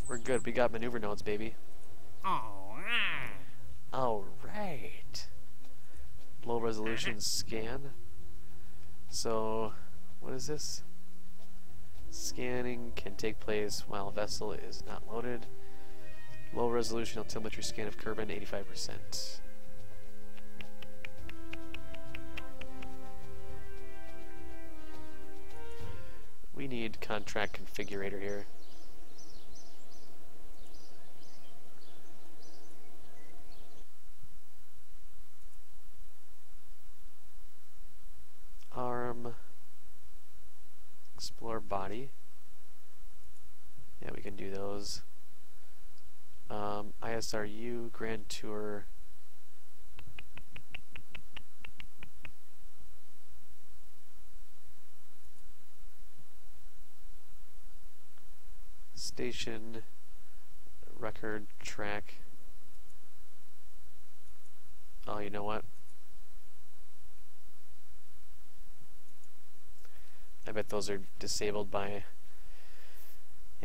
We're good. We got maneuver nodes, baby. Alright. Low resolution scan. So, what is this? Scanning can take place while vessel is not loaded. Low resolution altimetry scan of Kerbin, 85%. We need contract configurator here. Arm. Explore body. Yeah, we can do those. ISRU, Grand Tour. Station, record, track. Oh, you know what? I bet those are disabled by,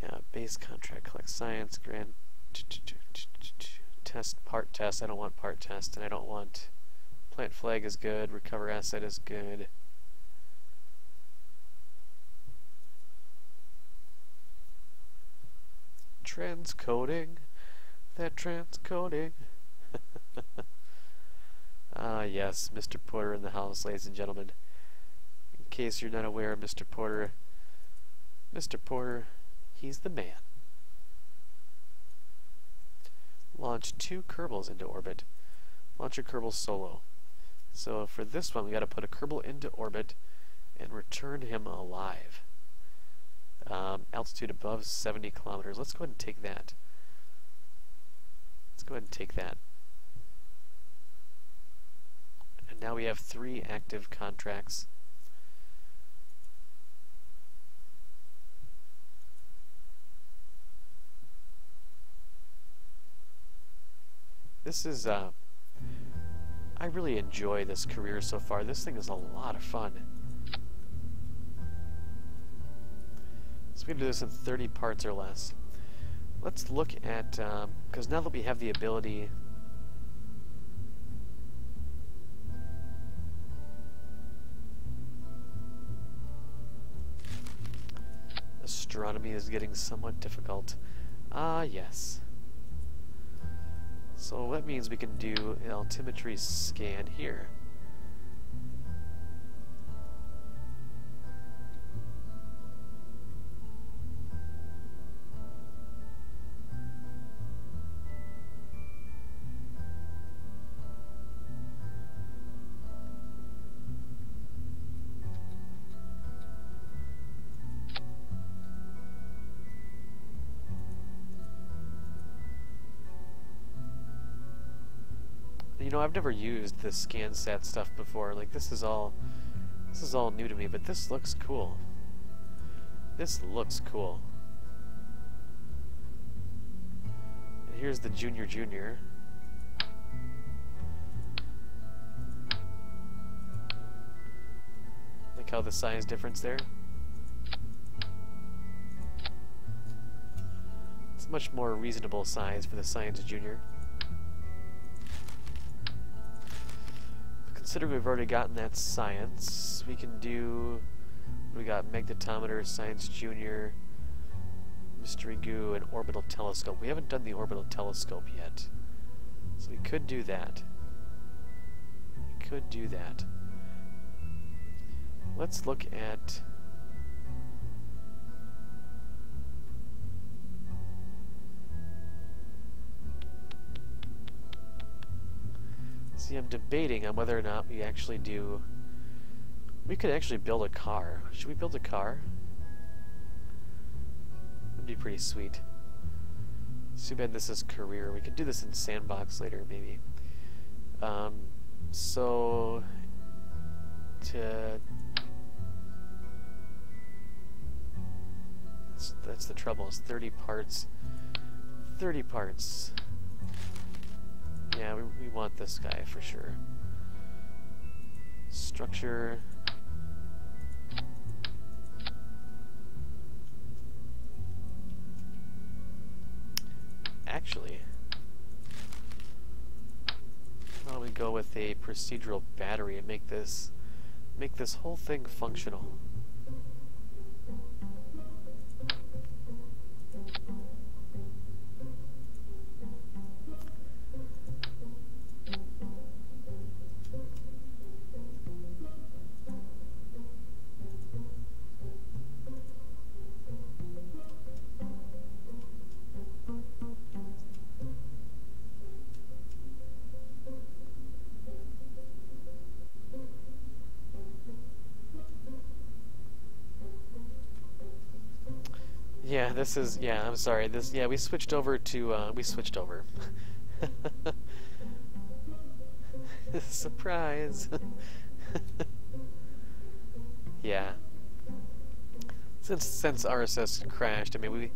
yeah, base contract, collect science, grand test, part test. I don't want part test, and I don't want plant flag is good, recover asset is good. Transcoding, that transcoding. Ah, yes, Mr. Porter in the house, ladies and gentlemen. In case you're not aware of Mr. Porter, he's the man. Launch 2 Kerbals into orbit. Launch a Kerbal solo. So for this one, we got to put a Kerbal into orbit and return him alive. Altitude above 70 kilometers. Let's go ahead and take that. And now we have 3 active contracts. This is, I really enjoy this career so far. This thing is a lot of fun. So we can do this in 30 parts or less. Let's look at, because now that we have the ability, astronomy is getting somewhat difficult. Ah, yes. So that means we can do an altimetry scan here. You know, I've never used the ScanSat stuff before. Like, this is all new to me, but this looks cool. This looks cool. And here's the Junior. Like how the size difference there. It's a much more reasonable size for the Science Junior. Considering we've already gotten that science, we can do, we got magnetometer, Science Junior, Mystery Goo, and orbital telescope. We haven't done the orbital telescope yet, so we could do that. Let's look at see, I'm debating on whether or not we actually do. We could actually build a car. Should we build a car? That'd be pretty sweet. It's too bad this is career. We could do this in sandbox later, maybe. So that's the trouble. It's 30 parts. 30 parts. Yeah, we want this guy for sure. Structure. actually. Why don't we go with a procedural battery and make this whole thing functional? Yeah, this is, yeah, I'm sorry. Yeah, we switched over to, Surprise! Yeah. Since RSS crashed, I mean,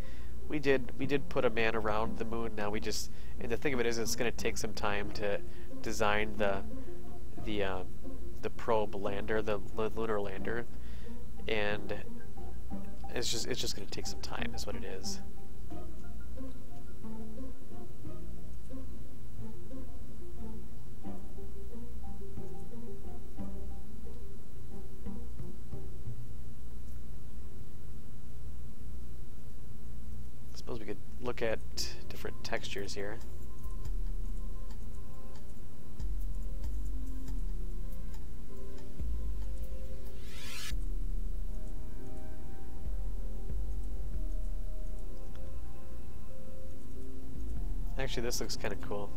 we did put a man around the moon. Now we just, and the thing of it is, it's going to take some time to design the probe lander, the lunar lander, and it's just going to take some time, is what it is. Suppose we could look at different textures here. Actually, this looks kind of cool.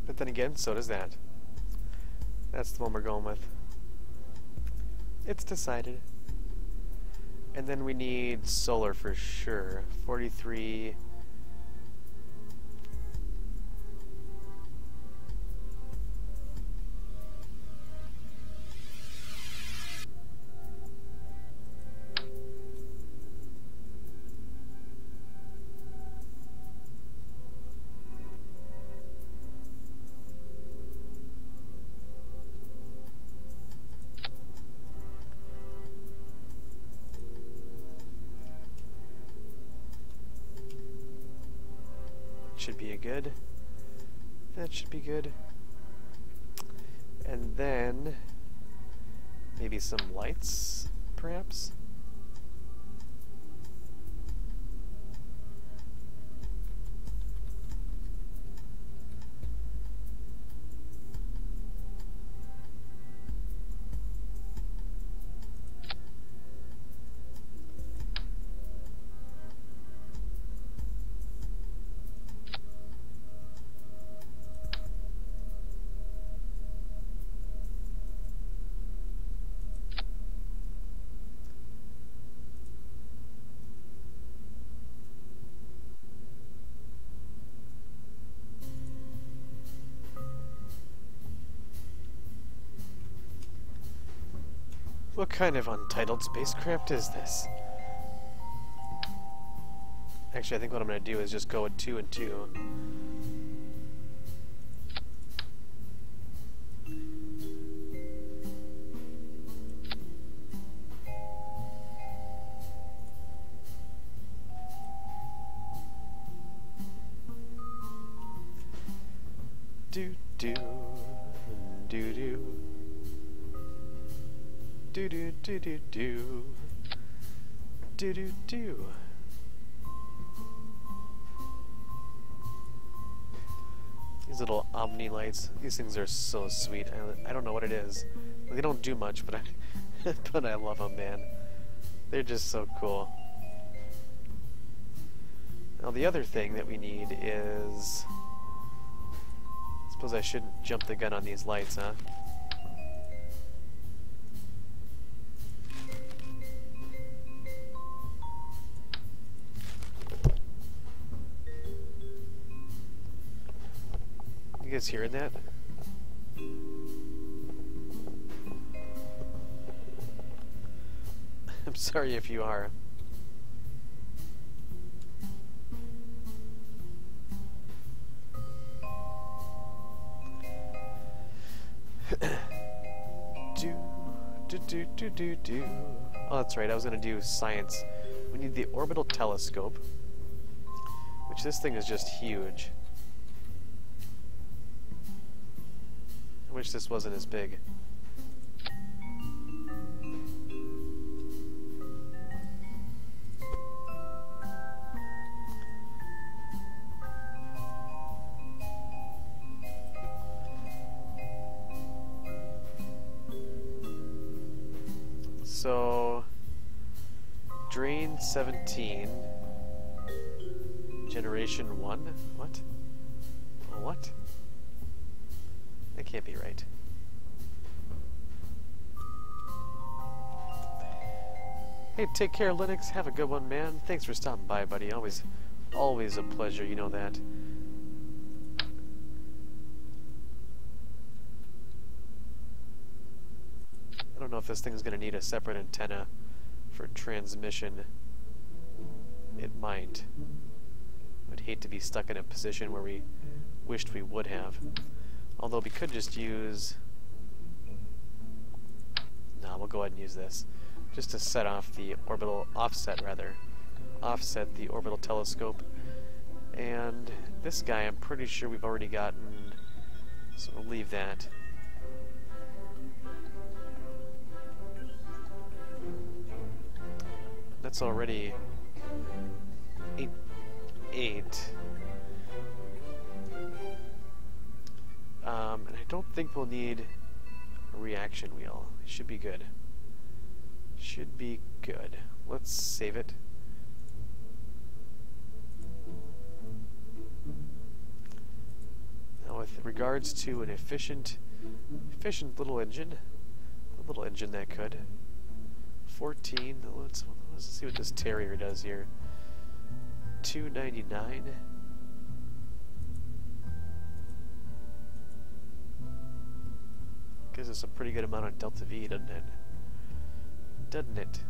But then again, so does that. That's the one we're going with. It's decided. And then we need solar for sure. 43. Should be a good. That should be good. And then maybe some lights, perhaps? What kind of untitled spacecraft is this? Actually, I think what I'm going to do is just go with 2 and 2. Do do do do. Do do do do do. Do do do. These little omni lights, these things are so sweet. I don't know what it is. They don't do much, but but I love them, man. They're just so cool. Now the other thing that we need is, I suppose I shouldn't jump the gun on these lights, huh? You guys hearing that? I'm sorry if you are. do. Oh, that's right, I was going to do science. We need the orbital telescope, which this thing is just huge. I wish this wasn't as big. So, drain 17, generation 1, what? Oh, what? That can't be right. Hey, take care, Linux. Have a good one, man. Thanks for stopping by, buddy. Always a pleasure, you know that. I don't know if this thing's going to need a separate antenna for transmission. It might. I'd hate to be stuck in a position where we wished we would have. Although we could just use... No, we'll go ahead and use this. Just to set off the orbital... offset the orbital telescope. And this guy I'm pretty sure we've already gotten, so we'll leave that. That's already 8. And I don't think we'll need a reaction wheel. Should be good. Should be good. Let's save it. Now with regards to an efficient little engine, a little engine that could. 14, let's see what this Terrier does here. 299. Gives us a pretty good amount of delta V, doesn't it? Doesn't it?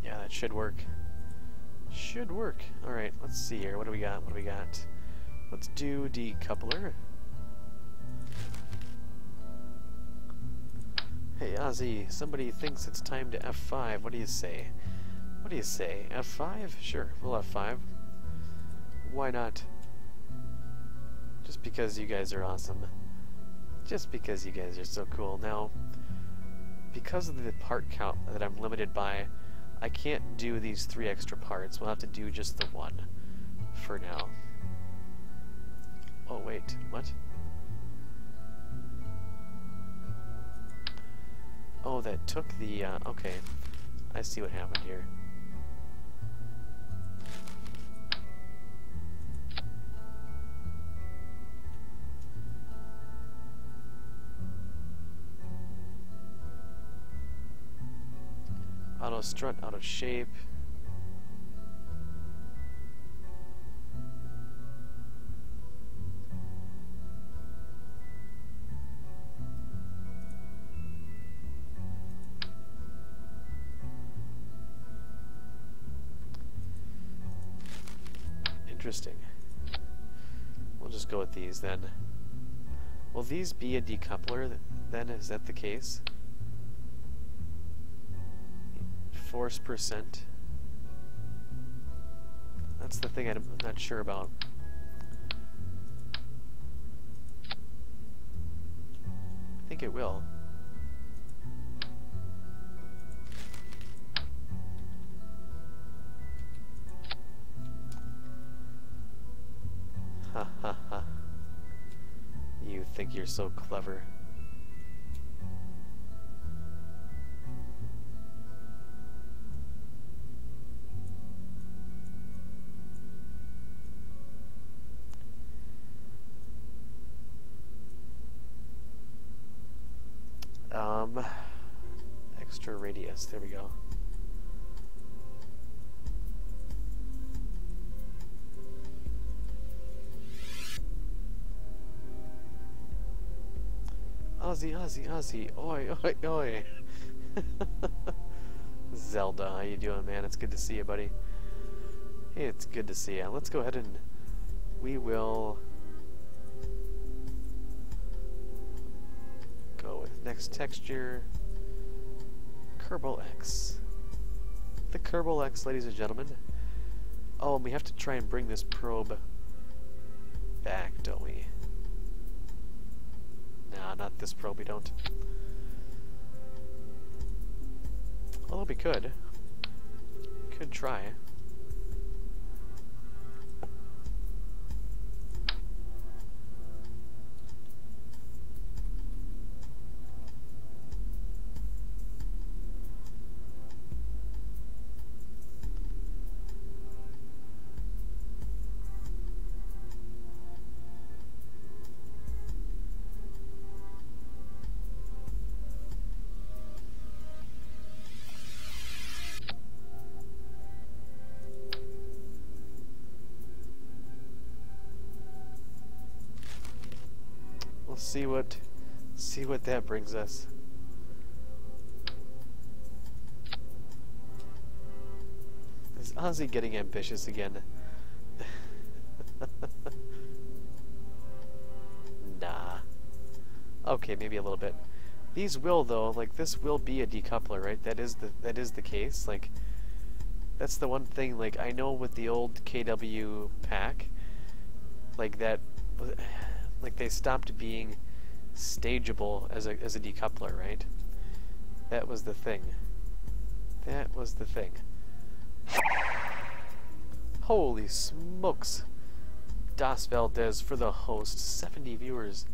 Yeah, that should work. Should work. Alright, let's see here. What do we got? What do we got? Let's do decoupler. Hey, Ozzy, somebody thinks it's time to F5. What do you say? What do you say? F5? Sure, we'll F5. Why not? Just because you guys are awesome. Just because you guys are so cool. Now, because of the part count that I'm limited by, I can't do these 3 extra parts. We'll have to do just the 1 for now. Oh, wait. What? Oh, that took the... okay. I see what happened here. Auto strut out of shape. Interesting. We'll just go with these then. Will these be a decoupler then? Is that the case? Force percent. That's the thing I'm not sure about. I think it will. Ha ha ha. You think you're so clever. There we go. Ozzy, Ozzy, Ozzy, oi, oi, oi. Zelda, how you doing, man? It's good to see you, buddy. Hey, it's good to see you. Let's go ahead and we will go with next texture, Kerbal X. The Kerbal X, ladies and gentlemen. Oh, and we have to try and bring this probe back, don't we? Nah, not this probe, we don't. Although we could. Could try. See what that brings us. Is Ozzy getting ambitious again? Nah. Okay, maybe a little bit. These will though, like this will be a decoupler, right? That is the case. Like that's the one thing. Like I know with the old KW pack, like that, like they stopped being stageable as a decoupler, right? That was the thing. That was the thing. Holy smokes! Das Valdez for the host. 70 viewers.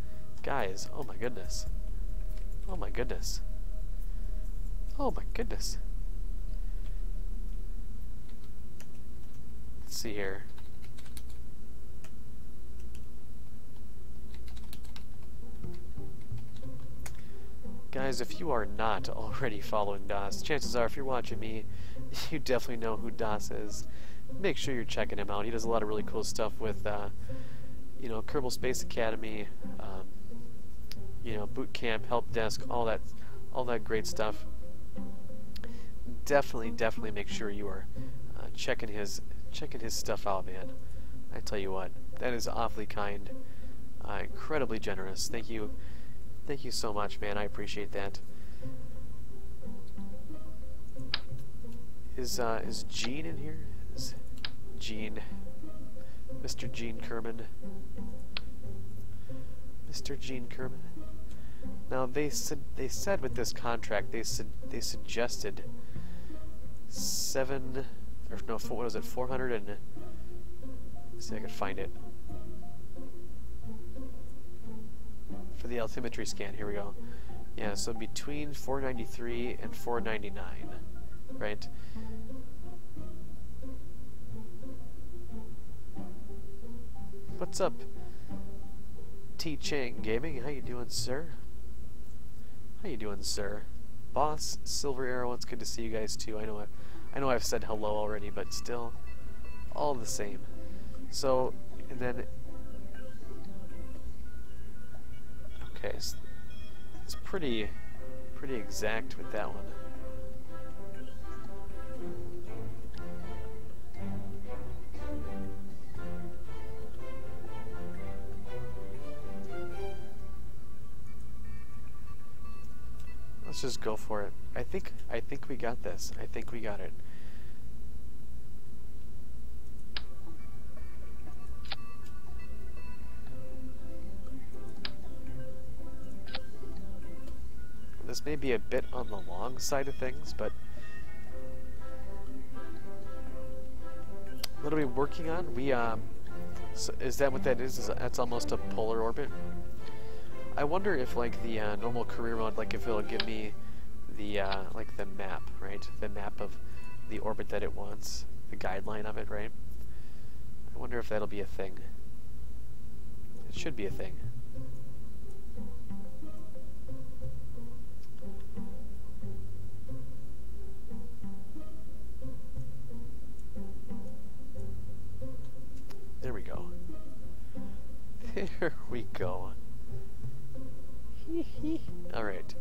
Guys, oh my goodness. Oh my goodness. Oh my goodness. Let's see here. Guys, if you are not already following Das, chances are if you're watching me, you definitely know who Das is. Make sure you're checking him out. He does a lot of really cool stuff with, you know, Kerbal Space Academy, you know, boot camp, help desk, all that great stuff. Definitely make sure you are checking his stuff out, man. I tell you what, that is awfully kind, incredibly generous. Thank you. Thank you so much, man. I appreciate that. Is Gene in here? Is Gene, Mr. Gene Kerman? Mr. Gene Kerman. Now they said with this contract they suggested 7 or no, what was it? 400 and let's see if I can find it. For the altimetry scan, here we go. Yeah, so between 493 and 499, right? What's up, T Chang Gaming? How you doing, sir? How you doing, sir? Boss, Silver Arrow, it's good to see you guys too. I know I've said hello already, but still, all the same. So, and then. Okay, so it's pretty exact with that one. Let's just go for it. I think we got this. I think we got it. This may be a bit on the long side of things, but what are we working on? We so is that what that is? That's almost a polar orbit. I wonder if like the normal career mode, like if it'll give me the like the map, right? The map of the orbit that it wants, the guideline of it, right? I wonder if that'll be a thing. It should be a thing. There we go. Alright.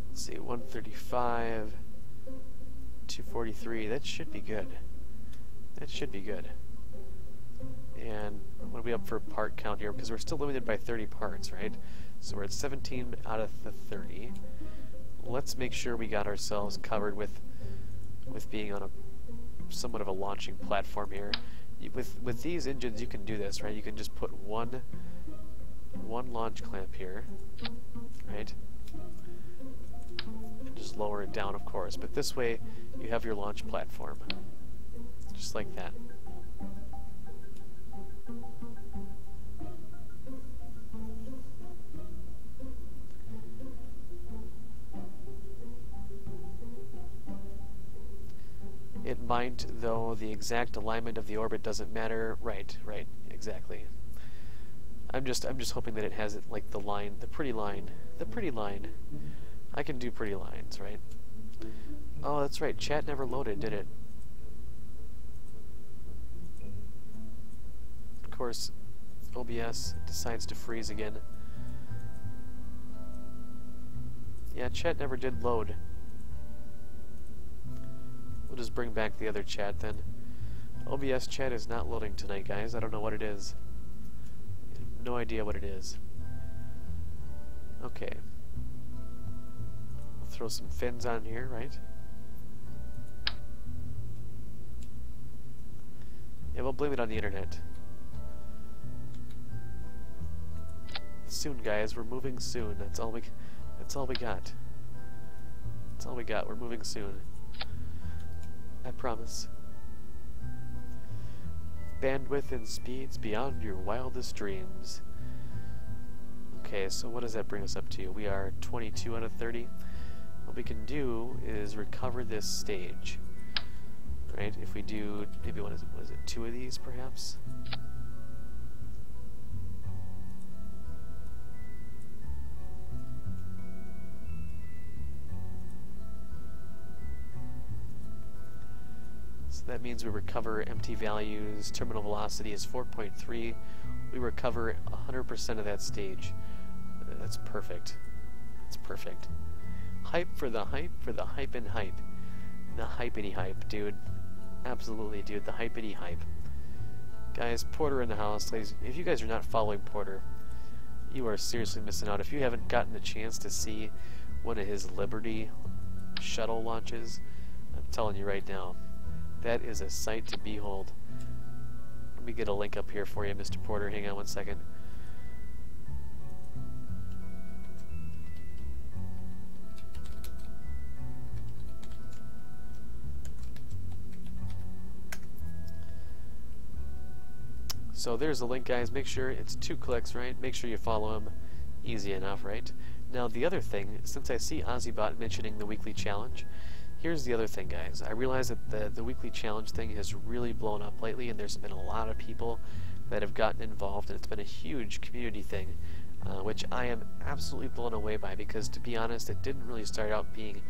Let's see, 135, 243. That should be good. That should be good. And what are we up for part count here? Because we're still limited by 30 parts, right? So we're at 17 out of the 30. Let's make sure we got ourselves covered with being on a somewhat of a launching platform here. With these engines, you can do this, right? You can just put one launch clamp here, right? And just lower it down, of course. But this way, you have your launch platform, just like that. It might, though the exact alignment of the orbit doesn't matter. Right, exactly. I'm just hoping that it has it like the line, the pretty line. I can do pretty lines, right? Oh, that's right. Chat never loaded, did it? Of course, OBS decides to freeze again. Yeah, chat never did load. We'll just bring back the other chat then. OBS chat is not loading tonight, guys. I don't know what it is. No idea what it is. Okay. We'll throw some fins on here, right? Yeah, we'll blame it on the internet. Soon, guys. We're moving soon. That's all we got. That's all we got. We're moving soon. I promise. Bandwidth and speeds beyond your wildest dreams. Okay, so what does that bring us up to? We are 22 out of 30. What we can do is recover this stage. Right? If we do, maybe what is it, 2 of these perhaps? That means we recover empty values. Terminal velocity is 4.3. We recover 100% of that stage. That's perfect. That's perfect. Hype for the hype for the hype and hype. The hypity hype, dude. Absolutely, dude. The hypity hype. Guys, Porter in the house. Ladies, if you guys are not following Porter, you are seriously missing out. If you haven't gotten a chance to see one of his Liberty shuttle launches, I'm telling you right now, that is a sight to behold. Let me get a link up here for you, Mr. Porter. Hang on one second. So there's the link, guys. Make sure it's 2 clicks, right? Make sure you follow him. Easy enough, right? Now, the other thing, since I see OzzyBot mentioning the weekly challenge, here's the other thing, guys. I realize that the weekly challenge thing has really blown up lately, and there's been a lot of people that have gotten involved, and it's been a huge community thing, which I am absolutely blown away by, because to be honest, it didn't really start out being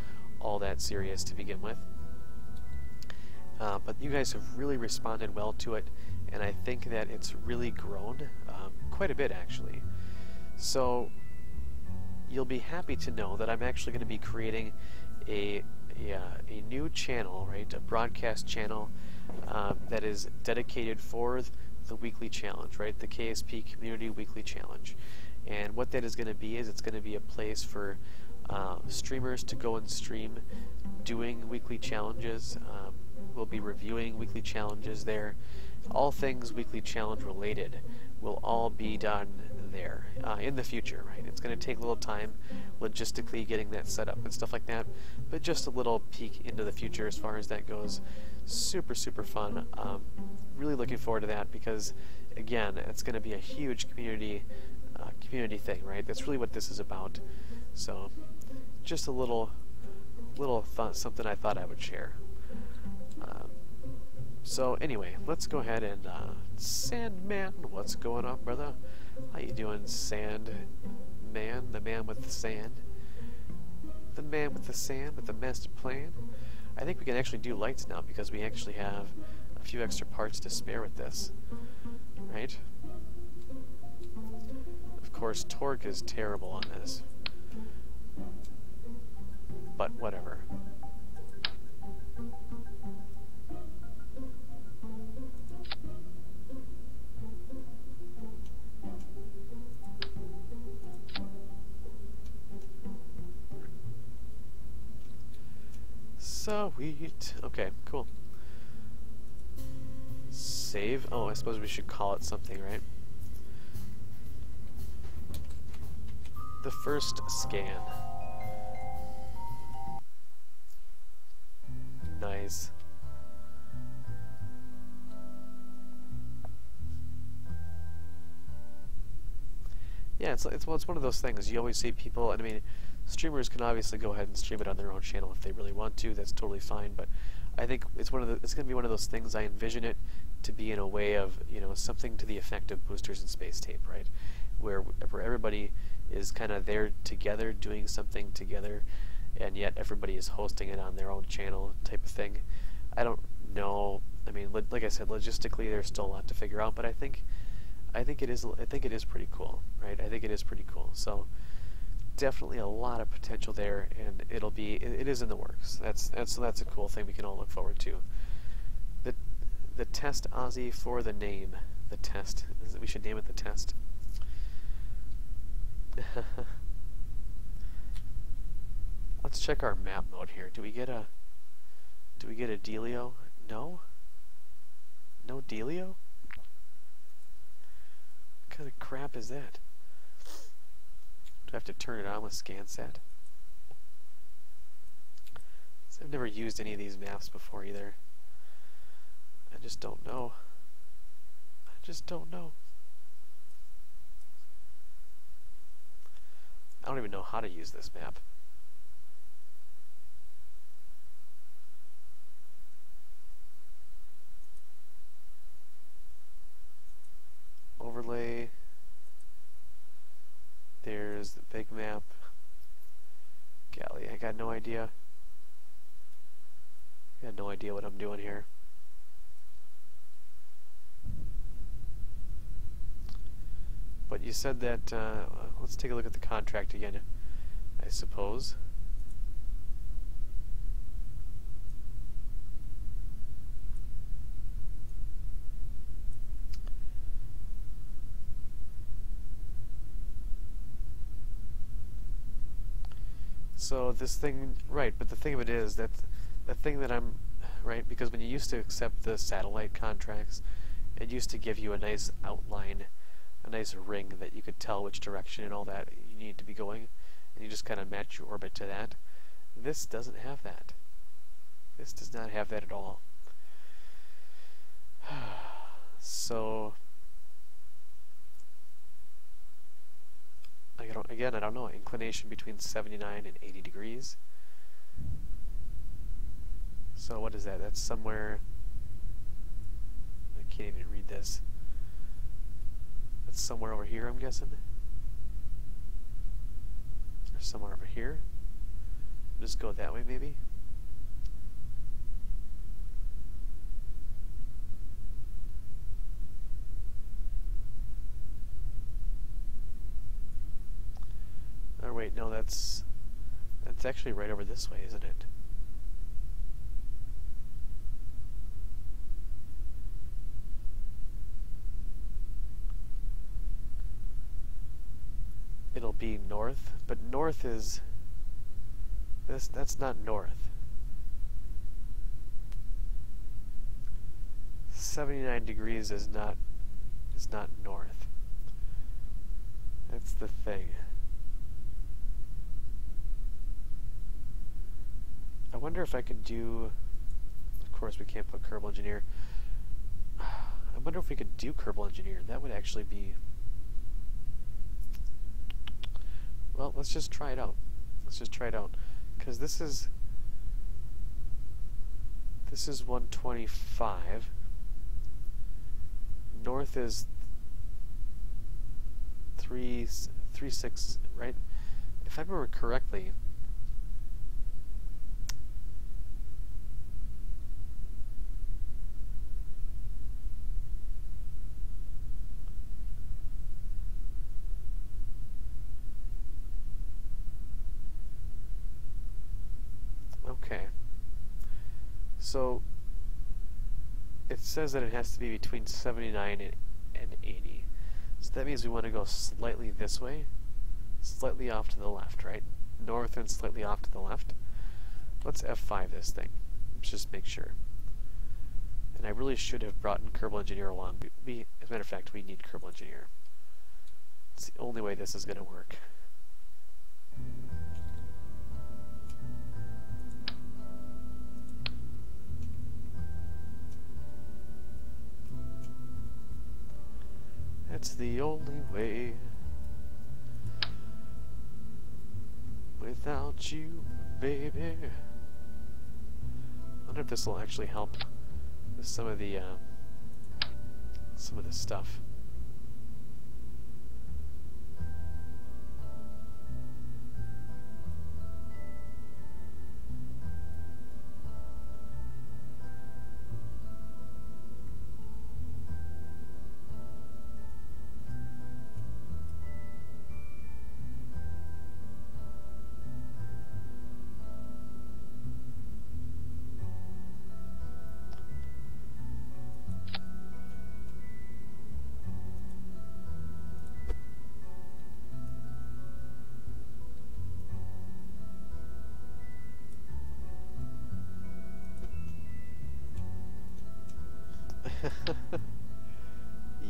all that serious to begin with. But you guys have really responded well to it, and I think that it's really grown quite a bit, actually. So you'll be happy to know that I'm actually going to be creating a new channel, right? A broadcast channel that is dedicated for the weekly challenge, right? The KSP Community Weekly Challenge. And what that is going to be is it's going to be a place for streamers to go and stream doing weekly challenges. We'll be reviewing weekly challenges there. All things weekly challenge related will all be done there in the future, right? It's going to take a little time logistically getting that set up and stuff like that, but just a little peek into the future as far as that goes. Super, super fun. Really looking forward to that because, again, it's going to be a huge community thing, right? That's really what this is about. So, just a little something I thought I would share. So anyway, let's go ahead and Sandman, what's going on, brother? How you doing, Sandman? The man with the sand. The man with the sand with the master plan. I think we can actually do lights now because we actually have a few extra parts to spare with this, right? Of course, torque is terrible on this, but whatever. Sweet. Okay, cool. Save. Oh, I suppose we should call it something, right? The first scan. Nice. Yeah, it's one of those things. You always see people, and I mean, streamers can obviously go ahead and stream it on their own channel if they really want to. That's totally fine. But I think it's going to be one of those things. I envision it to be in a way of, you know, something to the effect of Boosters in Space Tape, right? Where everybody is kind of there together, doing something together, and yet everybody is hosting it on their own channel, type of thing. I don't know. I mean, like I said, logistically, there's still a lot to figure out. But I think it is pretty cool, right? I think it is pretty cool. So definitely a lot of potential there, and it is in the works. That's a cool thing we can all look forward to. The test, Ozzy, for the name. The test. We should name it the test. Let's check our map mode here. Do we get a dealio? No? No dealio? What kind of crap is that? Do I have to turn it on with ScanSat? I've never used any of these maps before either. I just don't know. I just don't know. I don't even know how to use this map. Overlay. There's the big map. Golly, I got no idea. I got no idea what I'm doing here. But you said that, let's take a look at the contract again, I suppose. So this thing, right, but the thing of it is that the thing that I'm, right, because when you used to accept the satellite contracts, it used to give you a nice outline, a nice ring that you could tell which direction and all that you need to be going, and you just kind of match your orbit to that. This doesn't have that. This does not have that at all. So, I don't know, inclination between 79 and 80 degrees. So what is that? That's somewhere, I can't even read this. That's somewhere over here, I'm guessing. Or somewhere over here. Just go that way, maybe. Or wait, no, that's actually right over this way, isn't it? It'll be north, but north is that's not north. 79 degrees is not north. That's the thing. I wonder if I could do, of course we can't put Kerbal Engineer. I wonder if we could do Kerbal Engineer. That would actually be, well, let's just try it out. Let's just try it out. Because this is 125. North is 36, right? If I remember correctly, Okay. So it says that it has to be between 79 and 80. So that means we want to go slightly this way, slightly off to the left, right? North and slightly off to the left. Let's F5 this thing. Let's just make sure. And I really should have brought in Kerbal Engineer along. As a matter of fact, we need Kerbal Engineer. It's the only way this is going to work. That's the only way. Without you, baby. I wonder if this will actually help with some of the stuff.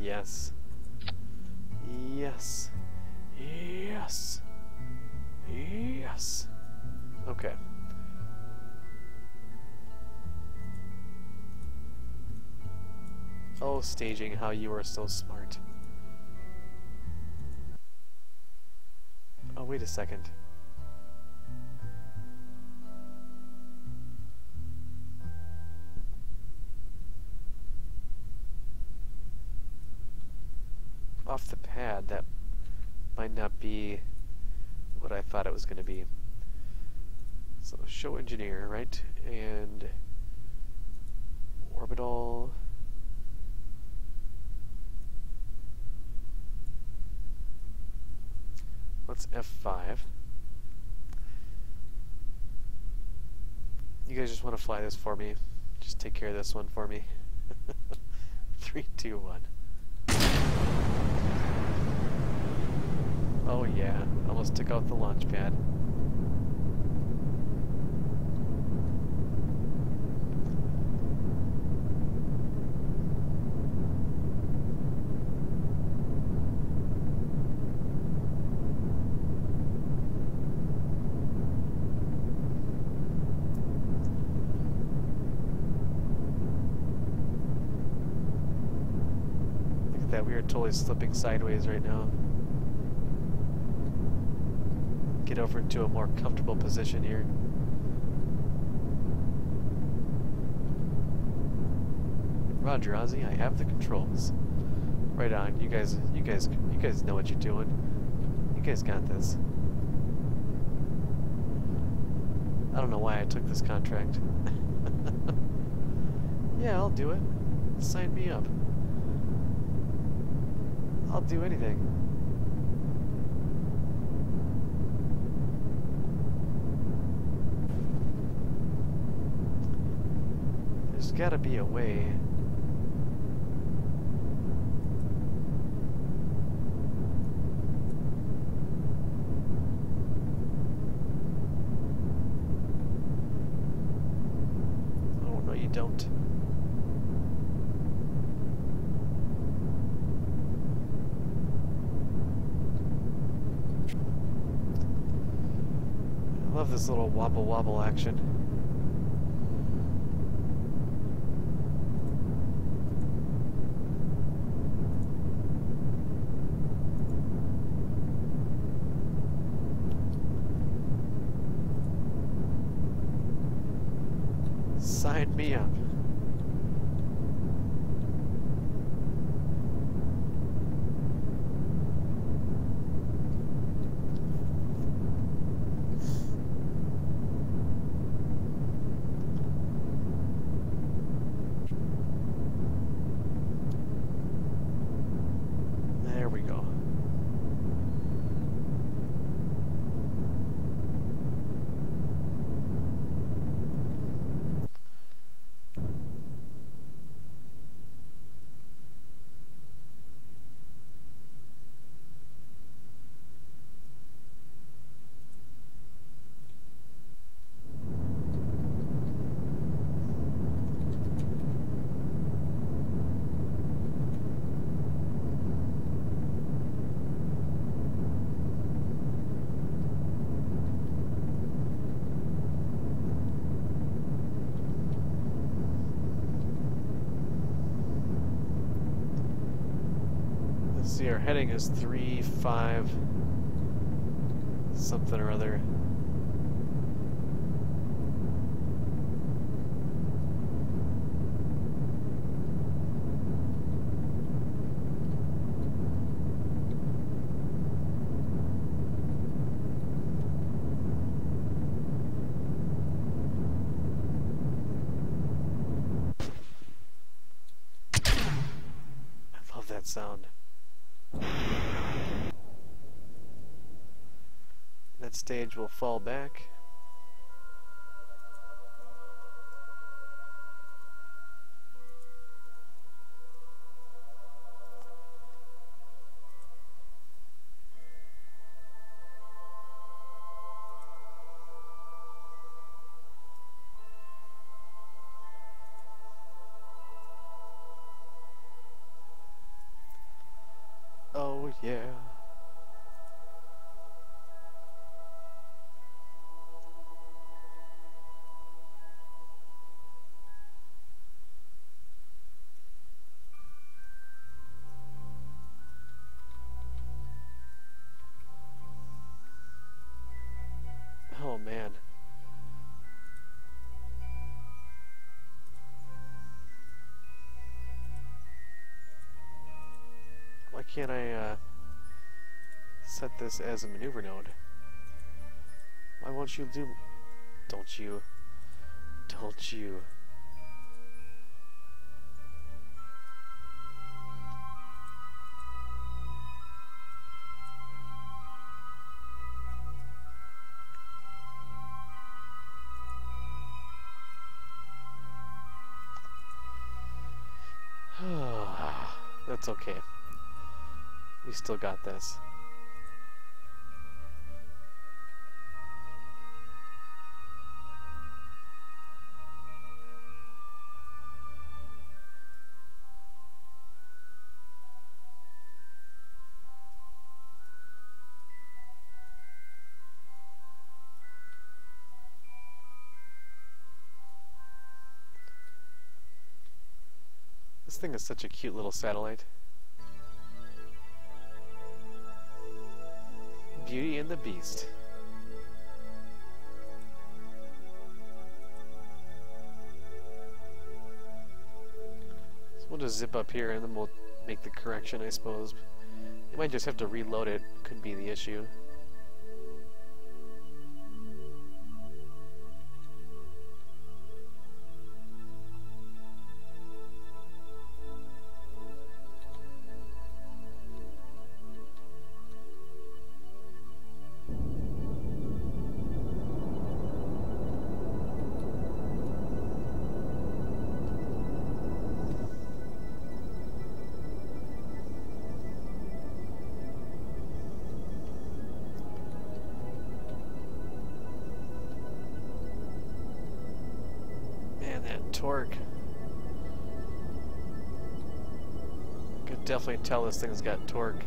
Yes. Yes. Yes. Yes. Okay. Oh, staging, how you are so smart. Oh, wait a second. Off the pad, that might not be what I thought it was going to be. So show engineer, right? And orbital. Let's F5. You guys just want to fly this for me? Just take care of this one for me. 3, 2, 1. Oh yeah, almost took out the launch pad. Look at that, we are totally slipping sideways right now. Get over into a more comfortable position here. Roger, Ozzy, I have the controls. Right on. You guys know what you're doing. You guys got this. I don't know why I took this contract. Yeah, I'll do it. Sign me up. I'll do anything. There's gotta be a way. Oh, no, you don't. I love this little wobble wobble action. Sign me up. There we go. See, our heading is 3-5 something or other. I love that sound. That stage will fall back. Oh yeah. Oh man. Why can't I set this as a maneuver node? Why won't you do... Don't you. Don't you. That's okay. We still got this. This thing is such a cute little satellite. Beauty and the Beast. So we'll just zip up here and then we'll make the correction, I suppose. You might just have to reload it, could be the issue. Torque. Could definitely tell this thing's got torque.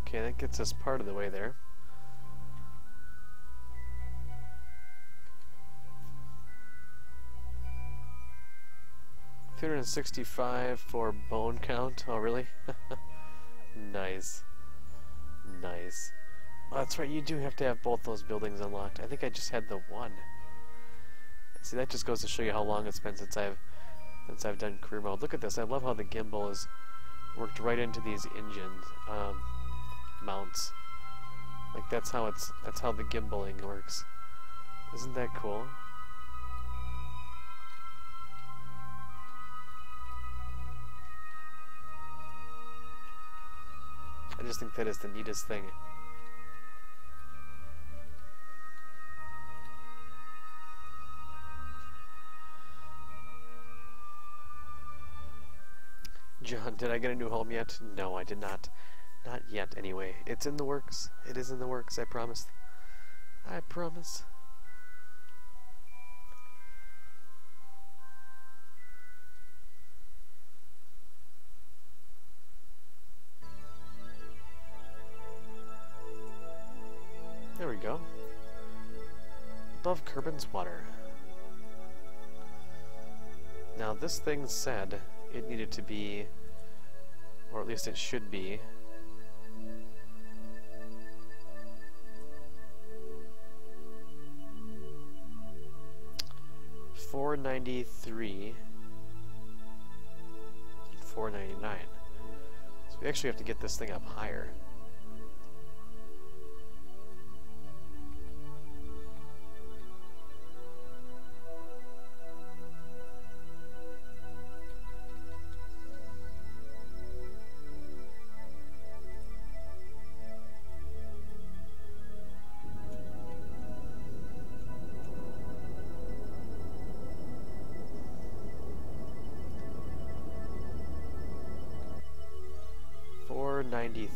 Okay, that gets us part of the way there. $365 for bone count. Oh, really? Nice. Nice. Oh, that's right, you do have to have both those buildings unlocked. I think I just had the one. See, that just goes to show you how long it's been since I've done career mode. Look at this. I love how the gimbal is worked right into these engine mounts. Like that's how the gimbaling works. Isn't that cool? just think that is the neatest thing. John, did I get a new home yet? No, I did not. Not yet, anyway. It's in the works. It is in the works, I promise. I promise. There we go. Above Kerbin's water. Now this thing said it needed to be, or at least it should be, $493, $499. So we actually have to get this thing up higher. $493.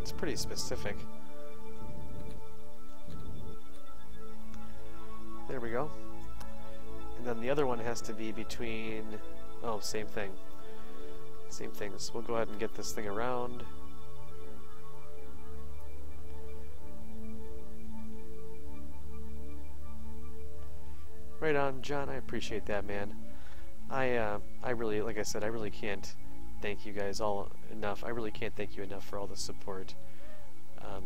It's pretty specific. There we go. And then the other one has to be between... oh, same thing. Same thing. So we'll go ahead and get this thing around. Right on, John. I appreciate that, man. I really, like I said, I really can't thank you guys all enough. I really can't thank you enough for all the support.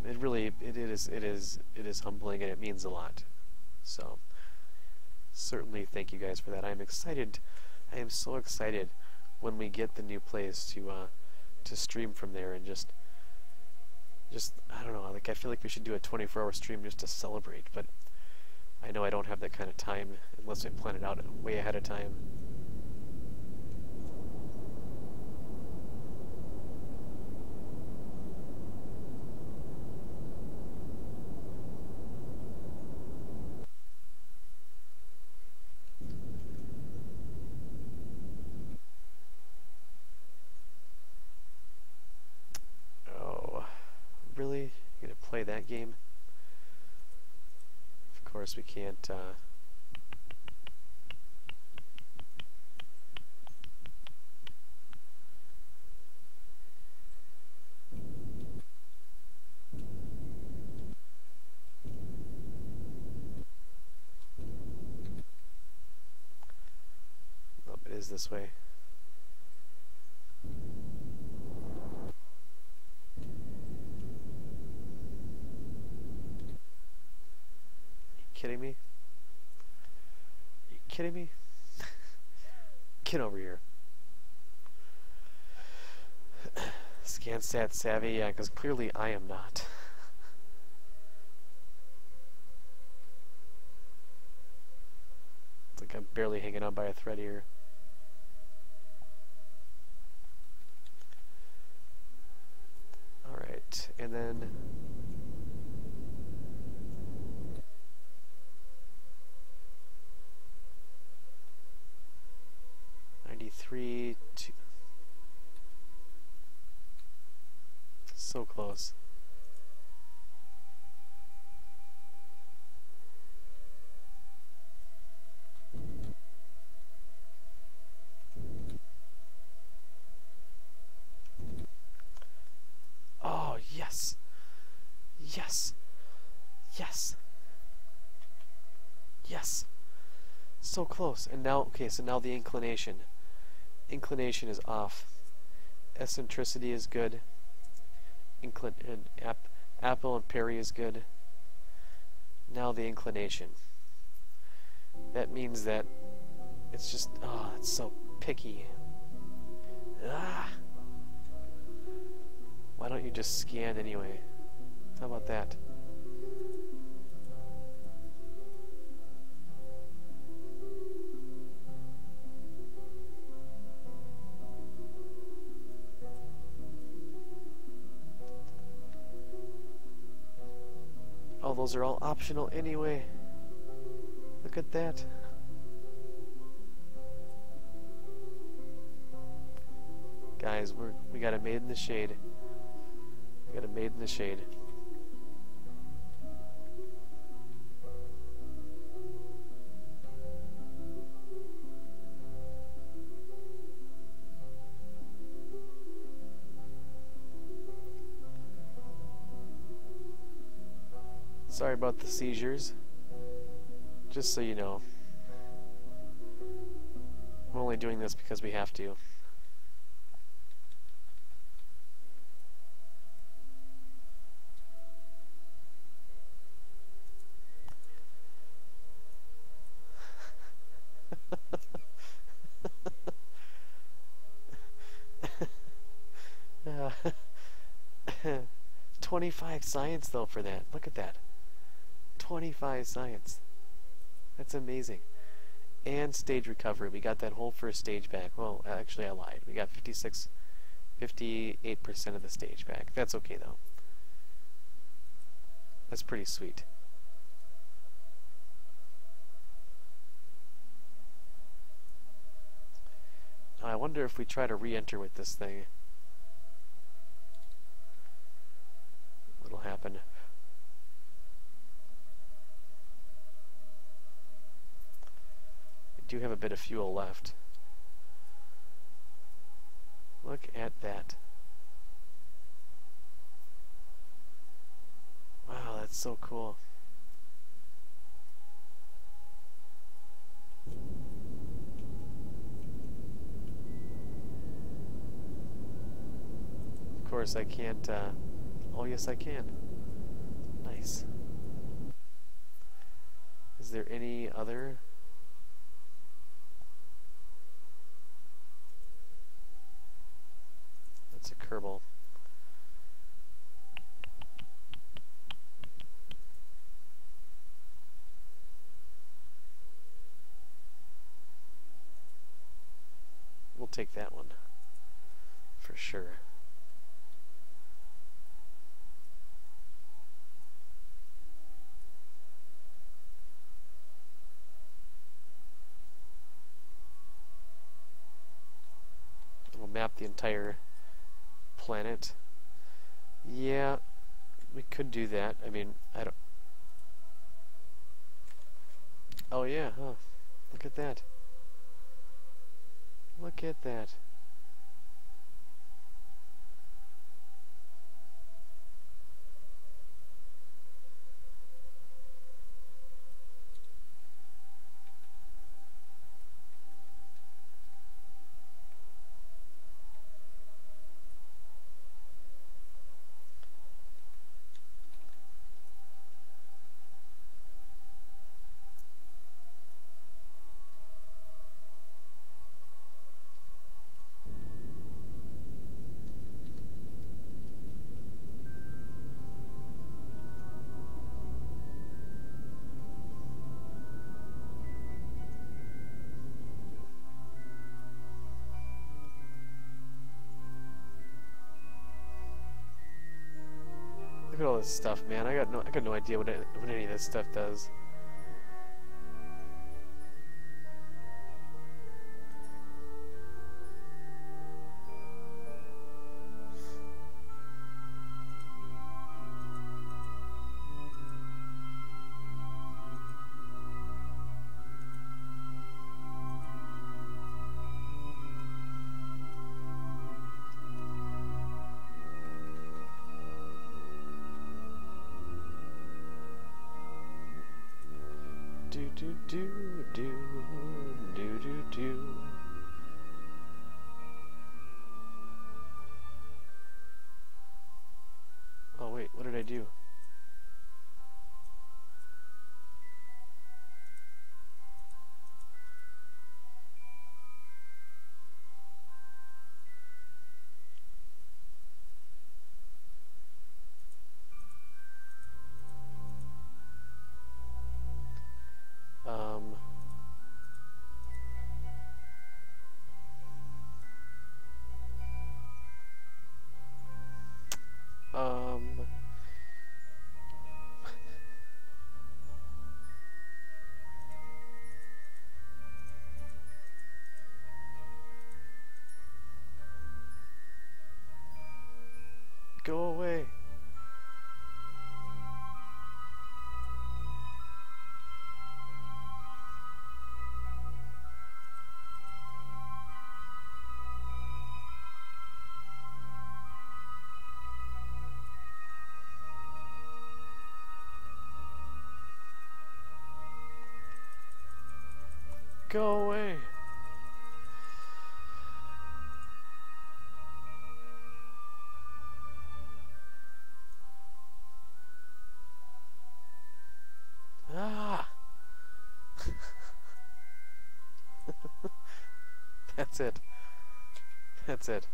It is humbling, and it means a lot. So certainly thank you guys for that. I'm excited. I am so excited when we get the new place to stream from there, and just I don't know. Like, I feel like we should do a 24-hour stream just to celebrate, but I know I don't have that kind of time unless I plan it out way ahead of time. Oh, really? You're gonna play that game? Of course we can't, Are it is this way. Kidding me? Are you kidding me? Get over here. ScanStat savvy, yeah, because clearly I am not. It's like I'm barely hanging on by a thread here. Alright, and then... 93 to... so close. Oh, yes. Yes. Yes. Yes. So close. And now, okay, so now the inclination. Inclination is off. Eccentricity is good. Apple and Perry is good. Now the inclination. That means that it's just, oh, it's so picky. Ah! Why don't you just scan anyway? How about that? levels are all optional anyway. Look at that. Guys, we got a Made in the Shade. We got a Made in the Shade. Sorry about the seizures. Just so you know. I'm only doing this because we have to. uh, 25 science though for that. Look at that. 25 science. That's amazing. And stage recovery. We got that whole first stage back. Well, actually I lied. We got 58% of the stage back. That's okay though. That's pretty sweet. Now, I wonder if we try to re-enter with this thing, what'll happen. We do have a bit of fuel left. Look at that. Wow, that's so cool. Of course I can't, oh yes I can. Nice. Is there any other? That's a Kerbal. We'll take that one for sure. We'll map the entire planet. Yeah, we could do that. I mean, I don't... Oh yeah, huh. Look at that. Look at that. Look at all this stuff, man. I got no idea what any of this stuff does. Do do do do do do. Oh wait, what did I do? Go away. Go away. Ah. That's it. That's it.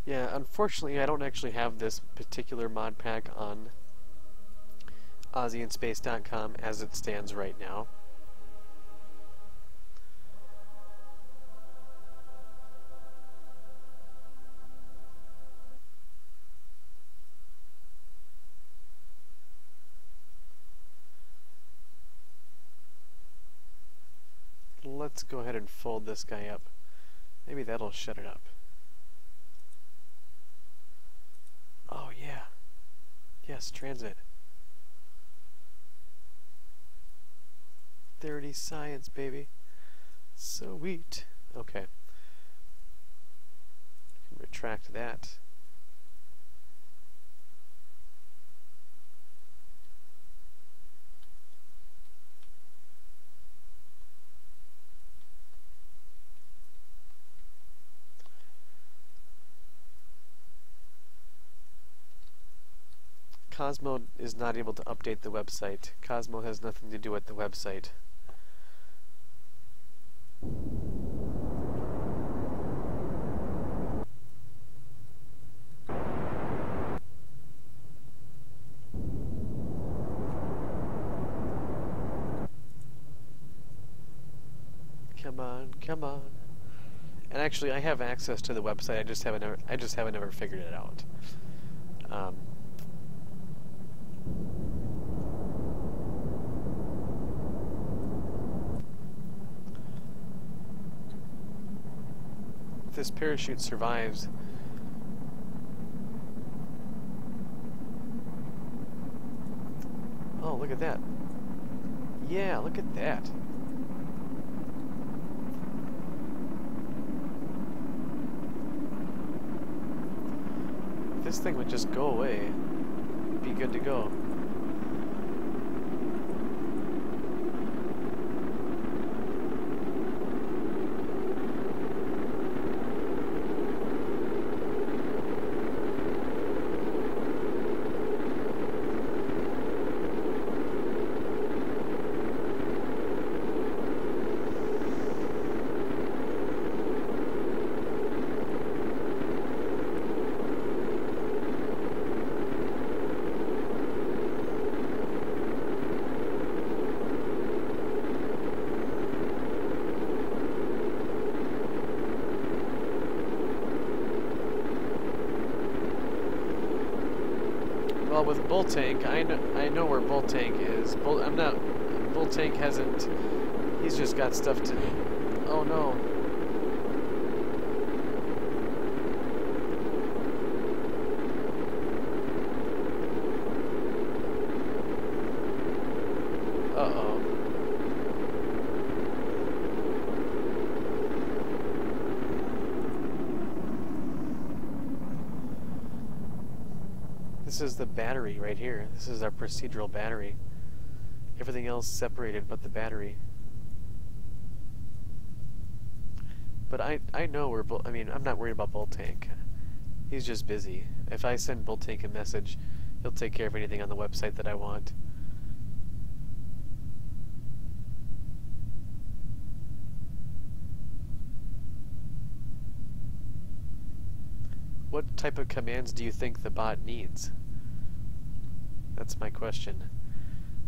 Yeah, unfortunately I don't actually have this particular mod pack on OzzyInSpace.com as it stands right now. Let's go ahead and fold this guy up. Maybe that'll shut it up. Oh yeah. Yes, transit. 30 science, baby. Sweet. Okay. Retract that. Cosmo is not able to update the website. Cosmo has nothing to do with the website. Come on, come on. And actually, I have access to the website. I just haven't ever figured it out. If this parachute survives, oh, look at that. Yeah, look at that. If this thing would just go away, it'd be good to go. Well, with Bull Tank, I know where Bull Tank is. Bull Tank hasn't. He's just got stuff to. Oh no. Uh-oh. This is the battery right here. This is our procedural battery. Everything else separated but the battery. But I know where I'm not worried about Bull Tank. He's just busy. If I send Bull Tank a message, he'll take care of anything on the website that I want. What type of commands do you think the bot needs? That's my question.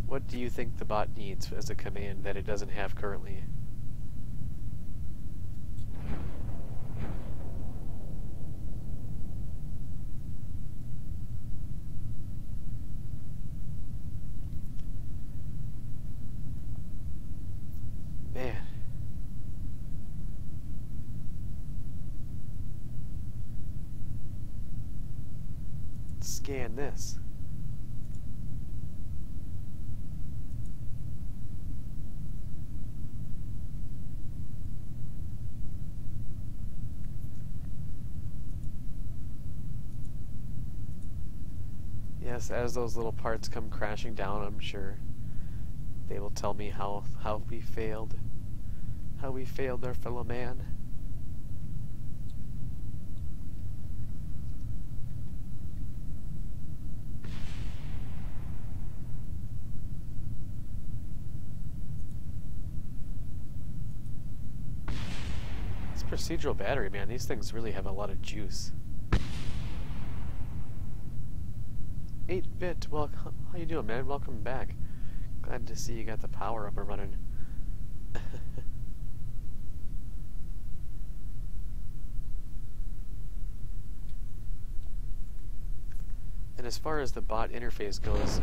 What do you think the bot needs as a command that it doesn't have currently? Man. Scan this. Yes, as those little parts come crashing down, I'm sure they will tell me how we failed. How we failed our fellow man. This procedural battery, man, these things really have a lot of juice. 8-bit, well, how you doing, man? Welcome back. Glad to see you got the power up and running. And as far as the bot interface goes,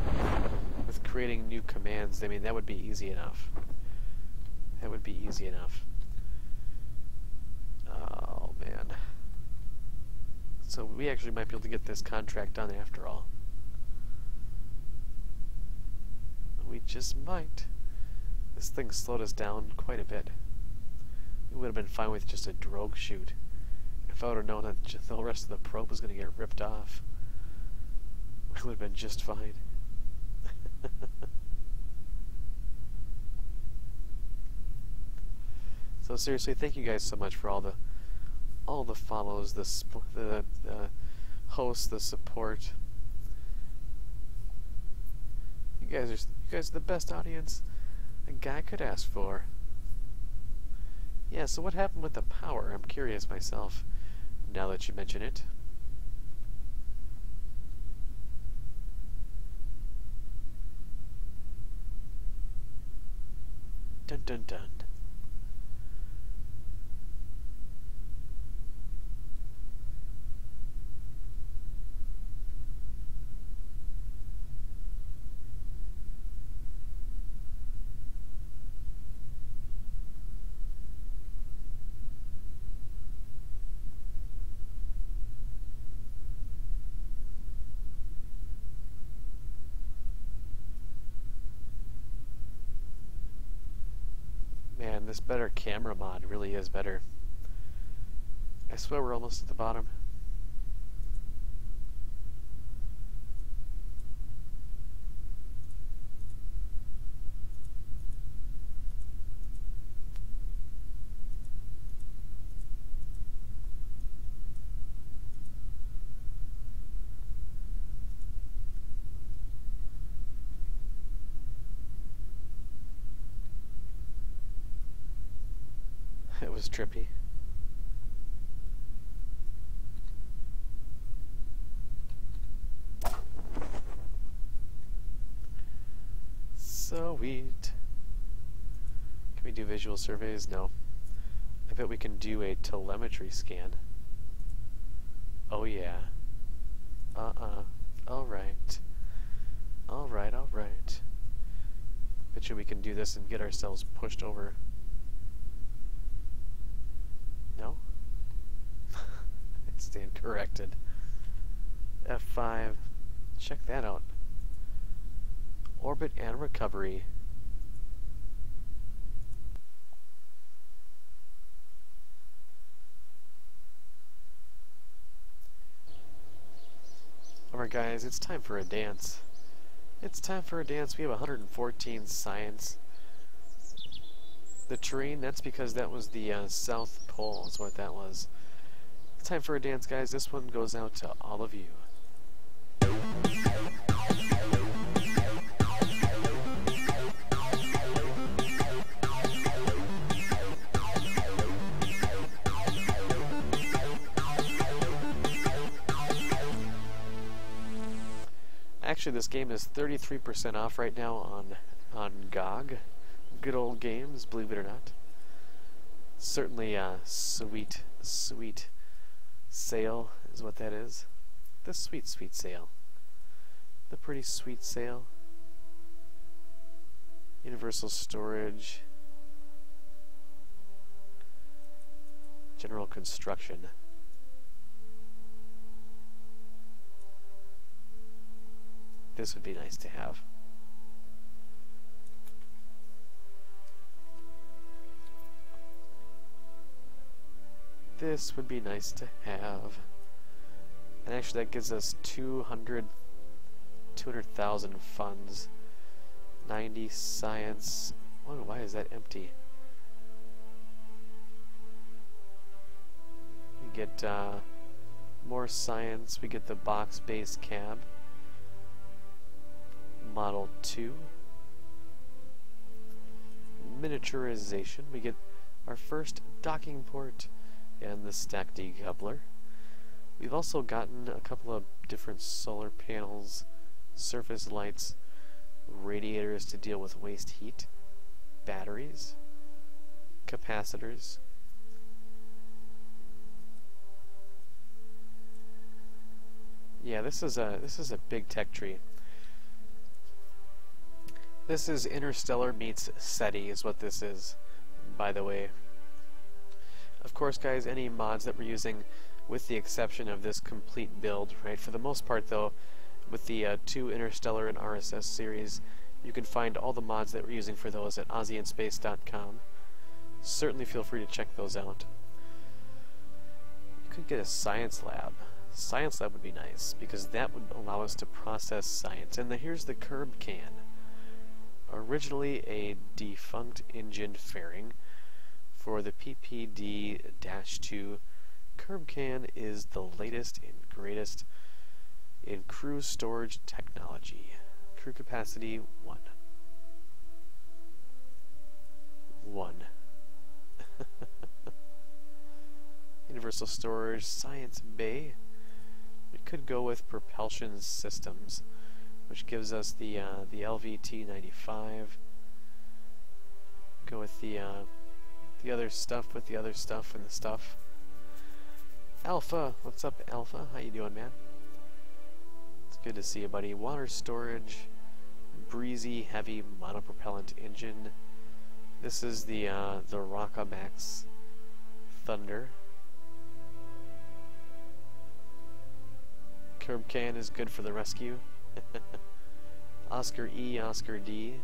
with creating new commands, I mean, that would be easy enough. That would be easy enough. Oh, man. So we actually might be able to get this contract done after all. We just might. This thing slowed us down quite a bit. We would have been fine with just a drogue shoot. If I would have known that the rest of the probe was going to get ripped off, we would have been just fine. So seriously, thank you guys so much for all the follows, the hosts, the support. You guys are the best audience a guy could ask for. Yeah, so what happened with the power? I'm curious myself, now that you mention it. Dun dun dun. Man, this better camera mod really is better. I swear we're almost at the bottom. It was trippy. Sweet. Can we do visual surveys? No. I bet we can do a telemetry scan. Oh yeah. Alright. Alright. Bet you we can do this and get ourselves pushed over. No? I stand corrected. F5. Check that out. Orbit and recovery. Alright guys, it's time for a dance. It's time for a dance. We have 114 science. The terrain, that's because that was the South Pole, is what that was. It's time for a dance, guys. This one goes out to all of you. Actually, this game is 33% off right now on GOG. Good old games, believe it or not. Certainly a sweet, sweet sale is what that is. The sweet, sweet sale. The pretty sweet sale. Universal storage. General construction. This would be nice to have. This would be nice to have. And actually that gives us 200,000 funds. 90 science. Oh, why is that empty? We get more science. We get the box-based cab. Model 2. Miniaturization. We get our first docking port and the stack decoupler. We've also gotten a couple of different solar panels, surface lights, radiators to deal with waste heat, batteries, capacitors. Yeah, this is a big tech tree. This is Interstellar meets SETI is what this is, by the way. Of course, guys, any mods that we're using, with the exception of this complete build, right? For the most part, though, with the 2 Interstellar and RSS series, you can find all the mods that we're using for those at OzzyInSpace.com. Certainly feel free to check those out. You could get a science lab. Science lab would be nice, because that would allow us to process science. And here's the curb can. Originally a defunct engine fairing, for the PPD-2, curb can is the latest and greatest in crew storage technology. Crew capacity 1. 1. Universal storage, science bay. We could go with propulsion systems, which gives us the LVT-95. Go with the other stuff with the other stuff and the stuff. Alpha, what's up, Alpha? How you doing, man? It's good to see you, buddy. Water storage, breezy, heavy monopropellant engine. This is the Rockamax Thunder. Curb can is good for the rescue. Oscar E, Oscar D.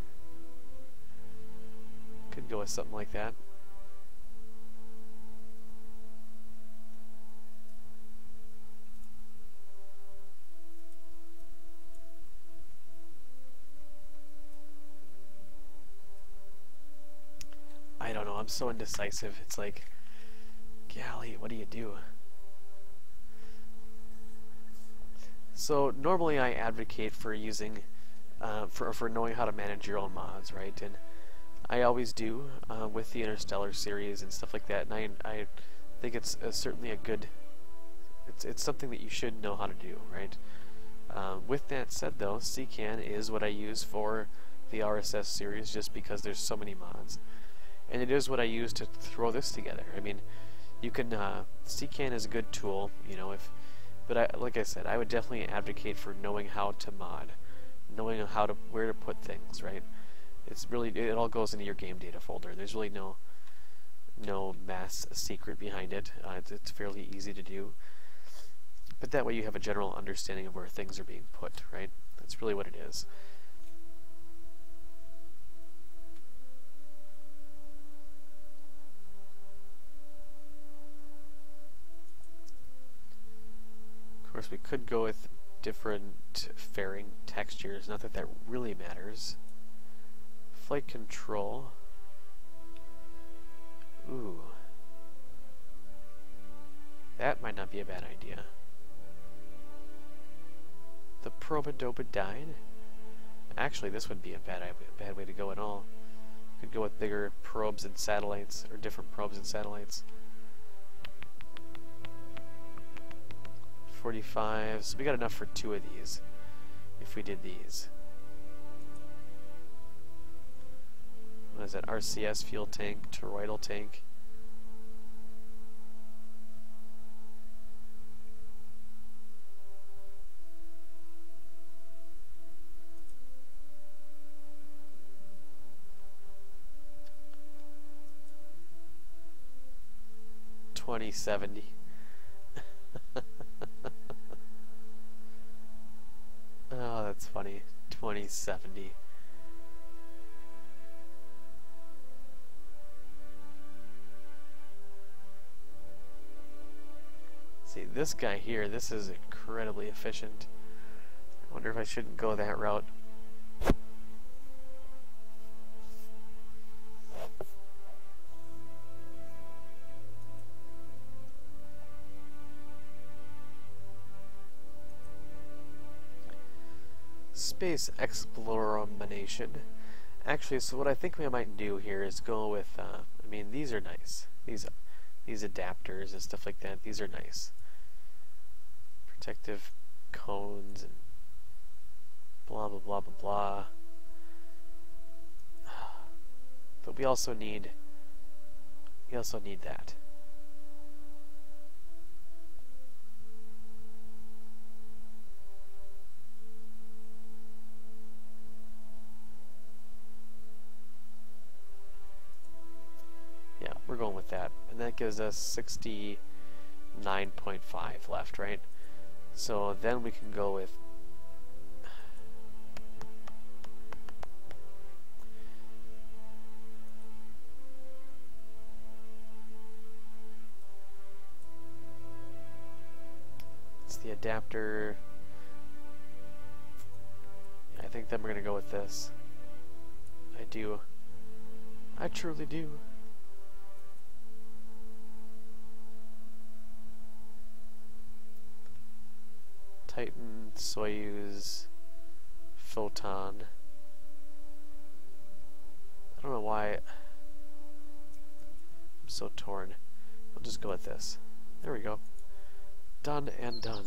Could go with something like that. I don't know, I'm so indecisive. It's like, golly, what do you do? So normally I advocate for using, for knowing how to manage your own mods, right? And I always do with the Interstellar series and stuff like that. And I think it's certainly a good. It's something that you should know how to do, right? With that said, though, CCAN is what I use for the RSS series, just because there's so many mods, and it is what I use to throw this together. I mean, you can CCAN is a good tool, you know, but like I said, I would definitely advocate for knowing how to mod, knowing where to put things, right? It's really, it all goes into your game data folder. There's really no mass secret behind it. It's fairly easy to do, but that way you have a general understanding of where things are being put, right? That's really what it is. Of course, we could go with different fairing textures, not that that really matters. Flight control. Ooh. That might not be a bad idea. The Proba-Doba died? Actually, this would be a bad way to go at all. Could go with bigger probes and satellites, or different probes and satellites. 45, so we got enough for 2 of these. if we did these. What is that? RCS fuel tank, toroidal tank. $20.70. Oh, that's funny. $20.70. See, this guy here, this is incredibly efficient. I wonder if I shouldn't go that route. Space exploration. Actually, so what I think we might do here is go with, I mean, these are nice. These adapters and stuff like that, these are nice. Protective cones and blah, blah, blah, blah, blah. But we also need that. Yeah, we're going with that. And that gives us 69.5 left, right? So then we can go with it's the adapter. Yeah, I think then we're gonna go with this. I do. I truly do. Titan, Soyuz, Photon. I don't know why I'm so torn. I'll just go with this. There we go. Done and done.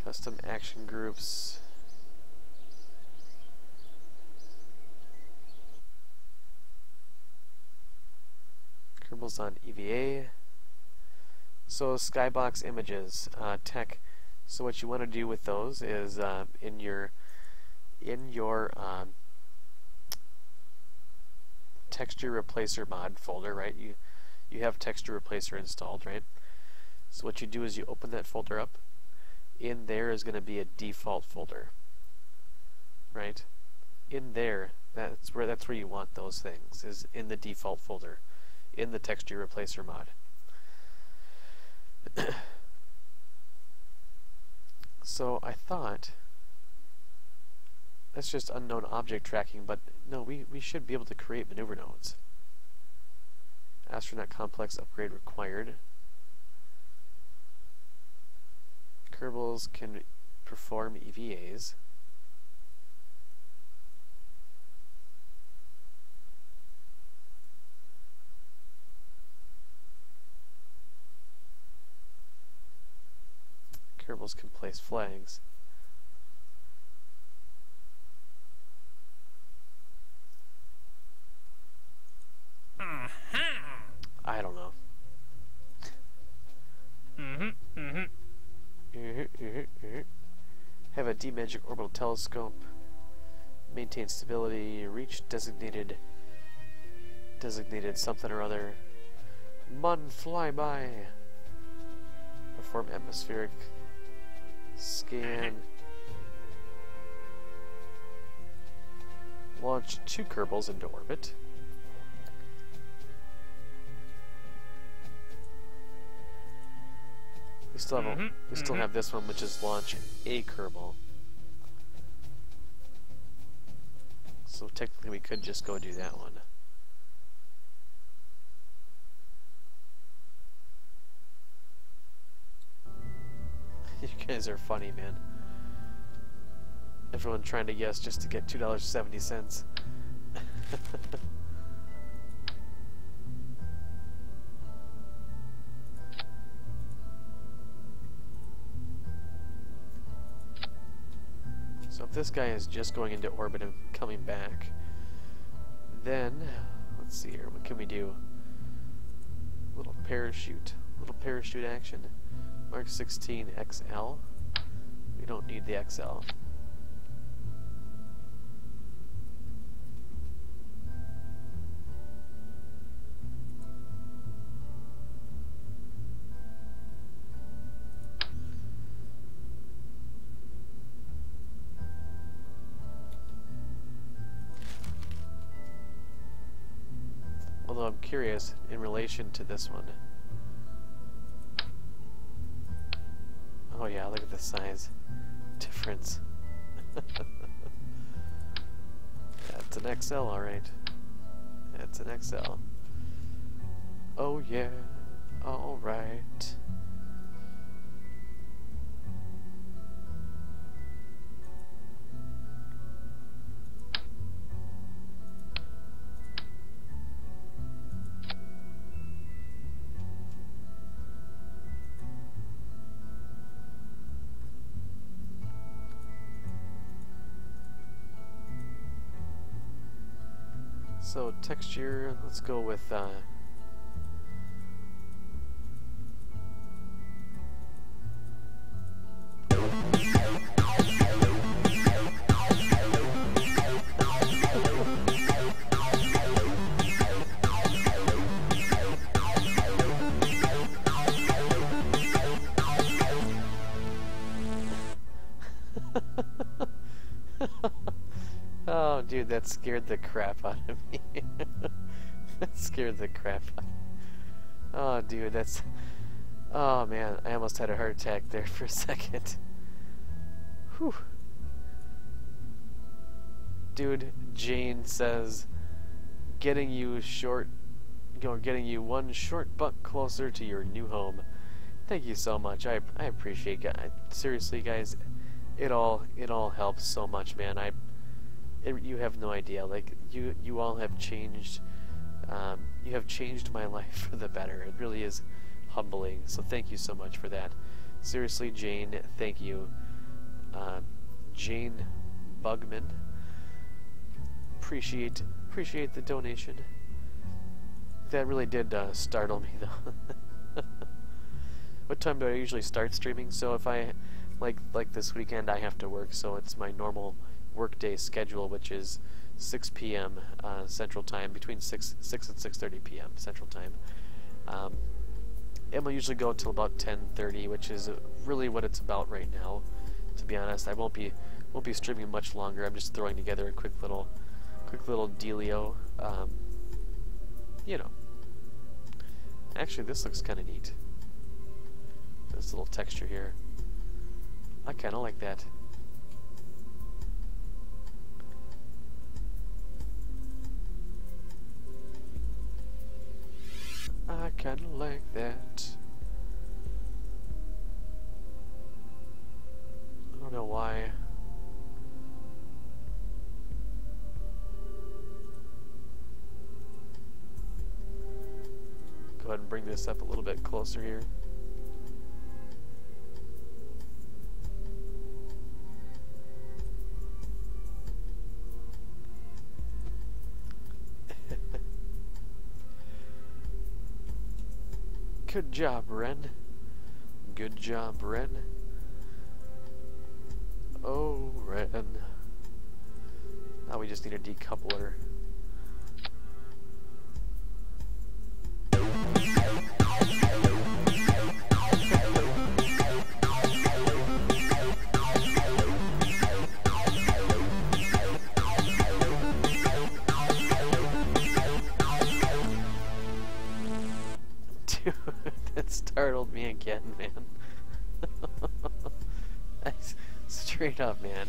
Custom action groups. Kerbals on EVA. So skybox images, tech. So what you want to do with those is in your texture replacer mod folder, right? You have texture replacer installed, right? So what you do is you open that folder up. In there is going to be a default folder, right? In there, that's where you want those things, is in the default folder, in the texture replacer mod. So I thought that's just unknown object tracking, but no, we should be able to create maneuver nodes. Astronaut complex upgrade required. Kerbals can perform EVAs. Kerbals can place flags. I don't know. Have a D-magic orbital telescope. Maintain stability. Reach designated something or other. Mun flyby. Perform atmospheric scan. Launch 2 Kerbals into orbit. We still have this one, which is launch a Kerbal. So technically we could just go do that one. You guys are funny, man. Everyone trying to guess just to get $2.70. So if this guy is just going into orbit and coming back, then let's see here. What can we do? Little parachute action. Mark 16 XL. We don't need the XL. Although I'm curious in relation to this one. Oh yeah, look at the size difference. That's an XL, alright. That's an XL. Oh yeah, alright. So texture, let's go with oh, dude, that scared the crap out of me. That scared the crap out of me. Oh, dude, that's... Oh, man, I almost had a heart attack there for a second. Whew. Dude, Jane says, getting you one short buck closer to your new home. Thank you so much. I appreciate it. Seriously, guys, it all helps so much, man. You have no idea. Like, you all have changed. You have changed my life for the better. It really is humbling. So thank you so much for that. Seriously, Jane, thank you. Jane Bugman. Appreciate the donation. That really did startle me, though. What time do I usually start streaming? So if I like this weekend, I have to work, so it's my normal workday schedule, which is 6 p.m. Central Time, between 6 and 6:30 p.m. Central Time. And we'll usually go until about 10:30, which is really what it's about right now. To be honest, I won't be streaming much longer. I'm just throwing together a quick little dealio. You know. Actually, this looks kind of neat. This little texture here. I kind of like that. I kind of like that. I don't know why. Go ahead and bring this up a little bit closer here. Good job, Ren. Good job, Ren. Oh, Ren. Now we just need a decoupler. Dude, that startled me again, man. Straight up, man.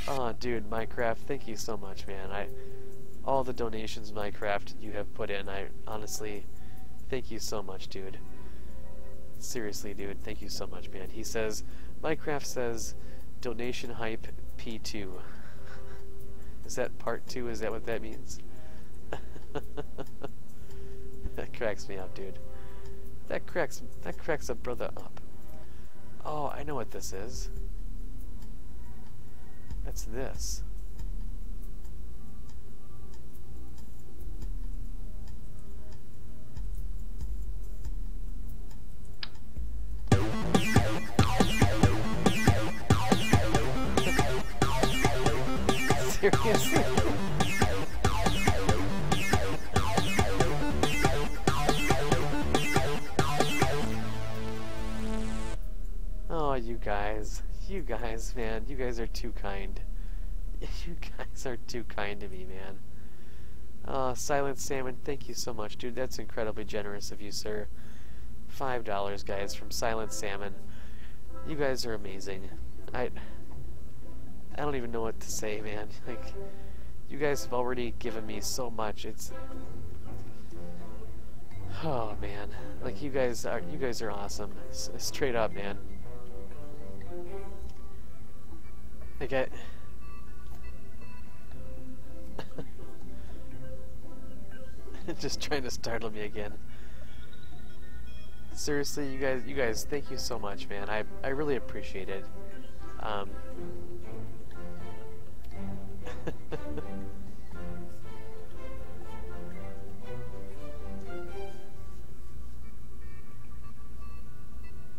Oh, dude, Minecraft, thank you so much, man. All the donations, Minecraft, you have put in, I honestly, thank you so much, dude. Seriously, dude, thank you so much, man. He says, Minecraft says, donation hype P2. Is that part 2? Is that what that means? That cracks me up, dude. That cracks a brother up. Oh, I know what this is. That's this. Seriously? Oh, you guys, man, you guys are too kind. You guys are too kind to me, man. Silent Salmon, thank you so much, dude. That's incredibly generous of you, sir. $5, guys, from Silent Salmon. You guys are amazing. I don't even know what to say, man. Like, you guys have already given me so much. It's, oh man, like you guys are awesome. Straight up, man. Like just trying to startle me again. Seriously, you guys, thank you so much, man. I really appreciate it.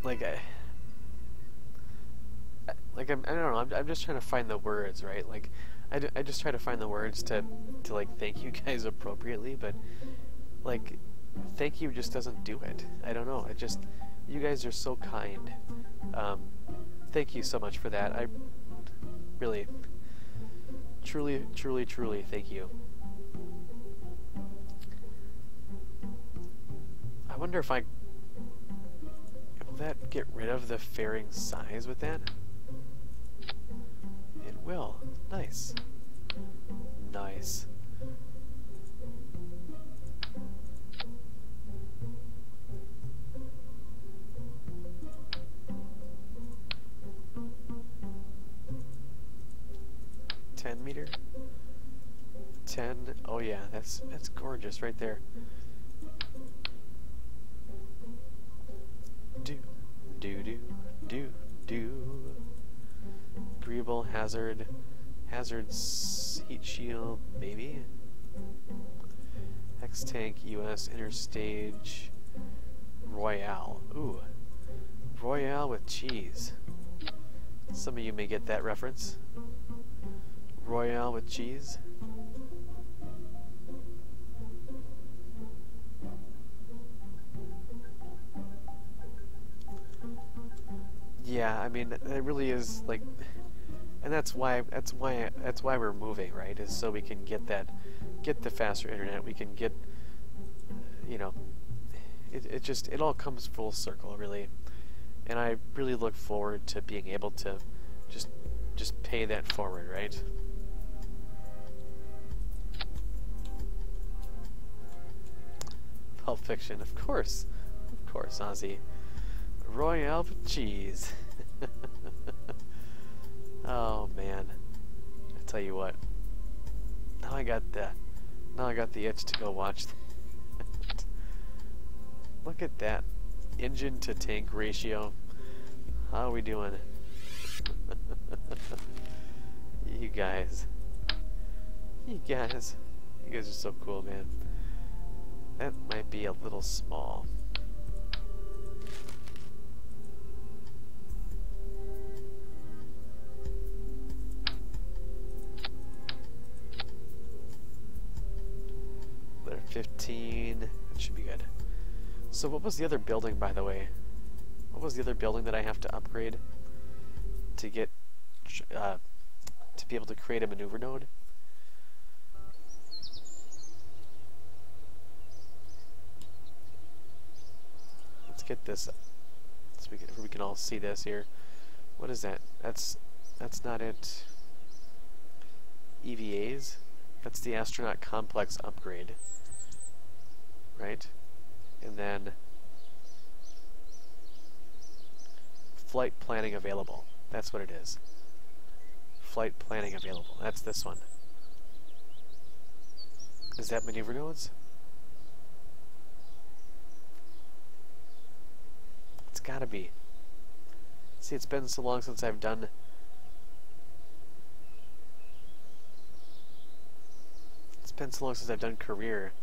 Like I don't know. I'm just trying to find the words, right? Like I just try to find the words to like thank you guys appropriately, but like thank you just doesn't do it. I don't know. You guys are so kind. Thank you so much for that. I really, truly thank you. I wonder if will that get rid of the fairing size with that? It will. Nice. Nice. $10 m? 10? Oh yeah, that's gorgeous right there. Do. Agreeable hazard heat shield, maybe. X tank US interstage Royale. Ooh, Royale with cheese. Some of you may get that reference. Royale with cheese. Yeah, I mean, it really is like, and that's why we're moving, right? Is so we can get the faster internet. We can get, you know, it all comes full circle, really. And I really look forward to being able to just pay that forward, right? Pulp Fiction, of course, Ozzy. Royale with cheese. Oh man, I tell you what. Now I got the itch to go watch that. Look at that engine to tank ratio. How are we doing? You guys are so cool, man. That might be a little small. Letter 15. That should be good. So what was the other building, by the way? What was the other building that I have to upgrade to get to be able to create a maneuver node? Let's get this so we can all see this here. What is that? That's not it. EVAs? That's the astronaut complex upgrade. Right? And then Flight planning available. That's what it is. Flight planning available. That's this one. Is that maneuver nodes? It's gotta be. See, it's been so long since I've done... It's been so long since I've done career.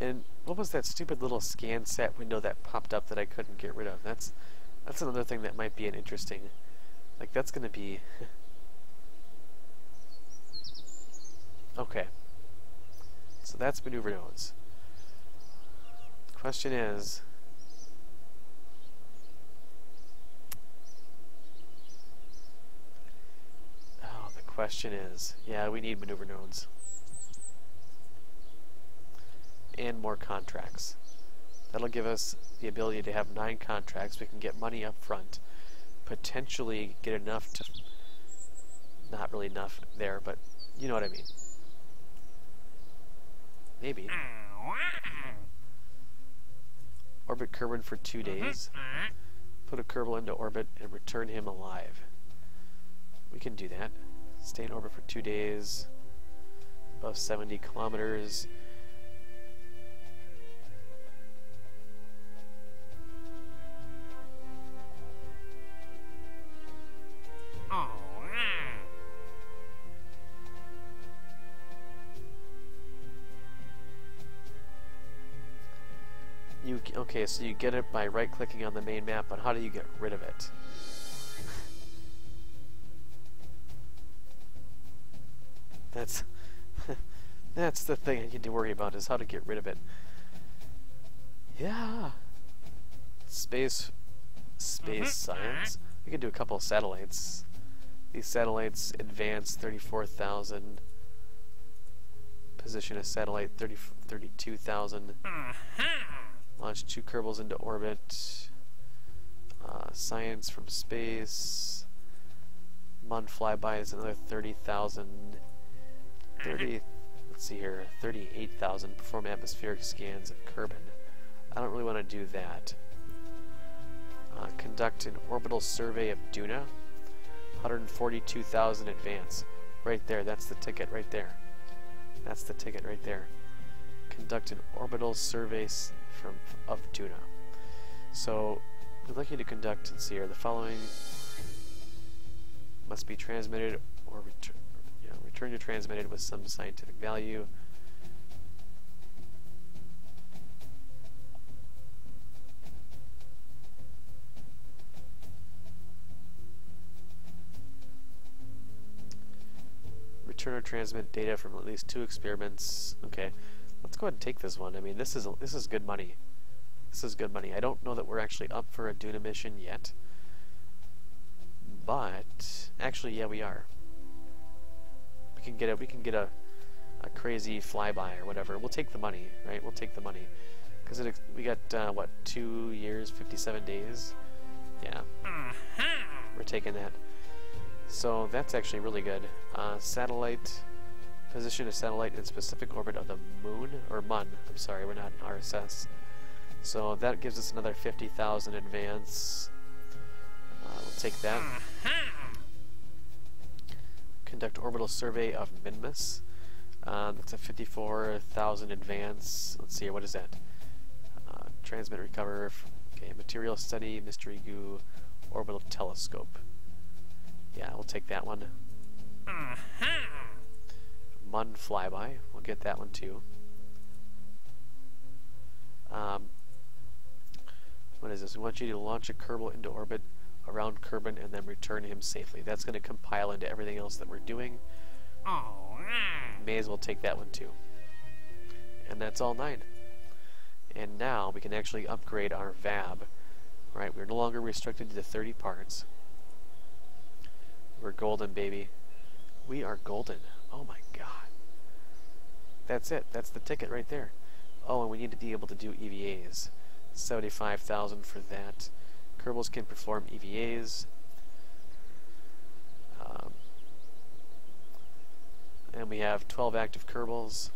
And what was that stupid little scan set window that popped up that I couldn't get rid of? That's another thing that might be an interesting... Like, that's gonna be... Okay. So that's maneuver nodes. The question is... Oh, the question is... Yeah, we need maneuver nodes. And more contracts. That'll give us the ability to have 9 contracts. We can get money up front. Potentially get enough to... Not really enough there, but you know what I mean. Maybe. Orbit Kerbin for 2 days. Put a Kerbal into orbit and return him alive. We can do that. Stay in orbit for 2 days. Above 70 kilometers. Okay, so you get it by right-clicking on the main map, but how do you get rid of it? That's the thing I need to worry about, is how to get rid of it. Yeah. Space science. We can do a couple of satellites. These satellites advance 34,000. Position a satellite 32,000. Launch 2 Kerbals into orbit. Science from space. Mun flyby is another 30,000. 30. Let's see here. 38,000. Perform atmospheric scans of Kerbin. I don't really want to do that. Conduct an orbital survey of Duna. 142,000 advance. Right there. That's the ticket right there. That's the ticket right there. Conduct an orbital survey of Duna. So, we'd like you to conduct, let's see here, the following must be transmitted or return to transmitted with some scientific value. Return or transmit data from at least 2 experiments. Okay, let's go ahead and take this one. I mean, this is good money. This is good money. I don't know that we're actually up for a Duna mission yet, but actually, yeah, we are. We can get a crazy flyby or whatever. We'll take the money, right? We'll take the money because we got what, 2 years, 57 days. Yeah, we're taking that. So that's actually really good. Satellite, position a satellite in specific orbit of the moon, or Mun. I'm sorry, we're not in RSS. So that gives us another 50,000 advance. We'll take that. Conduct orbital survey of Minmus. That's a 54,000 advance. Let's see here, what is that? Transmit, recover. Okay, material study, mystery goo, orbital telescope. Yeah, we'll take that one. Mun flyby. We'll get that one too. What is this? We want you to launch a Kerbal into orbit around Kerbin and then return him safely. That's going to compile into everything else that we're doing. May as well take that one too. And that's all 9. And now we can actually upgrade our VAB. Right, we're no longer restricted to 30 parts. We're golden, baby. We are golden. Oh my god. That's it. That's the ticket right there. Oh, and we need to be able to do EVAs. 75,000 for that. Kerbals can perform EVAs. And we have 12 active Kerbals.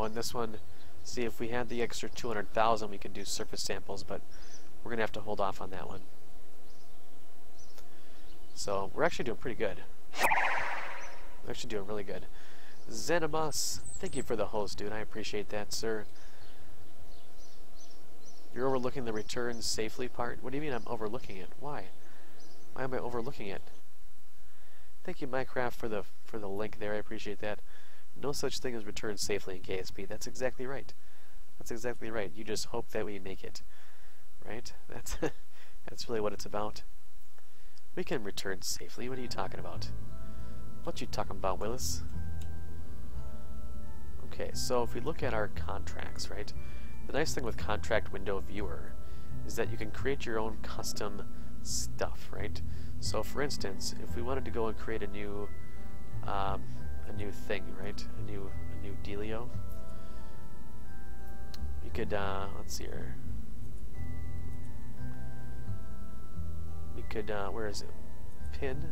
in this one, see if we had the extra 200,000 we could do surface samples, but we're going to have to hold off on that one. So we're actually doing pretty good. We're actually doing really good. Zenimus, thank you for the host, dude. I appreciate that, sir. You're overlooking the return safely part? What do you mean I'm overlooking it? Why? Why am I overlooking it? Thank you, Minecraft, for the link there. I appreciate that. No such thing as return safely in KSP. That's exactly right. That's exactly right. You just hope that we make it, right? That's really what it's about. We can return safely. What are you talking about? What you talking about, Willis? Okay, so if we look at our contracts, right? The nice thing with Contract Window Viewer is that you can create your own custom stuff, right? So, for instance, if we wanted to go and create a new thing, right? A new dealio. We could, let's see here. We could, where is it? Pin,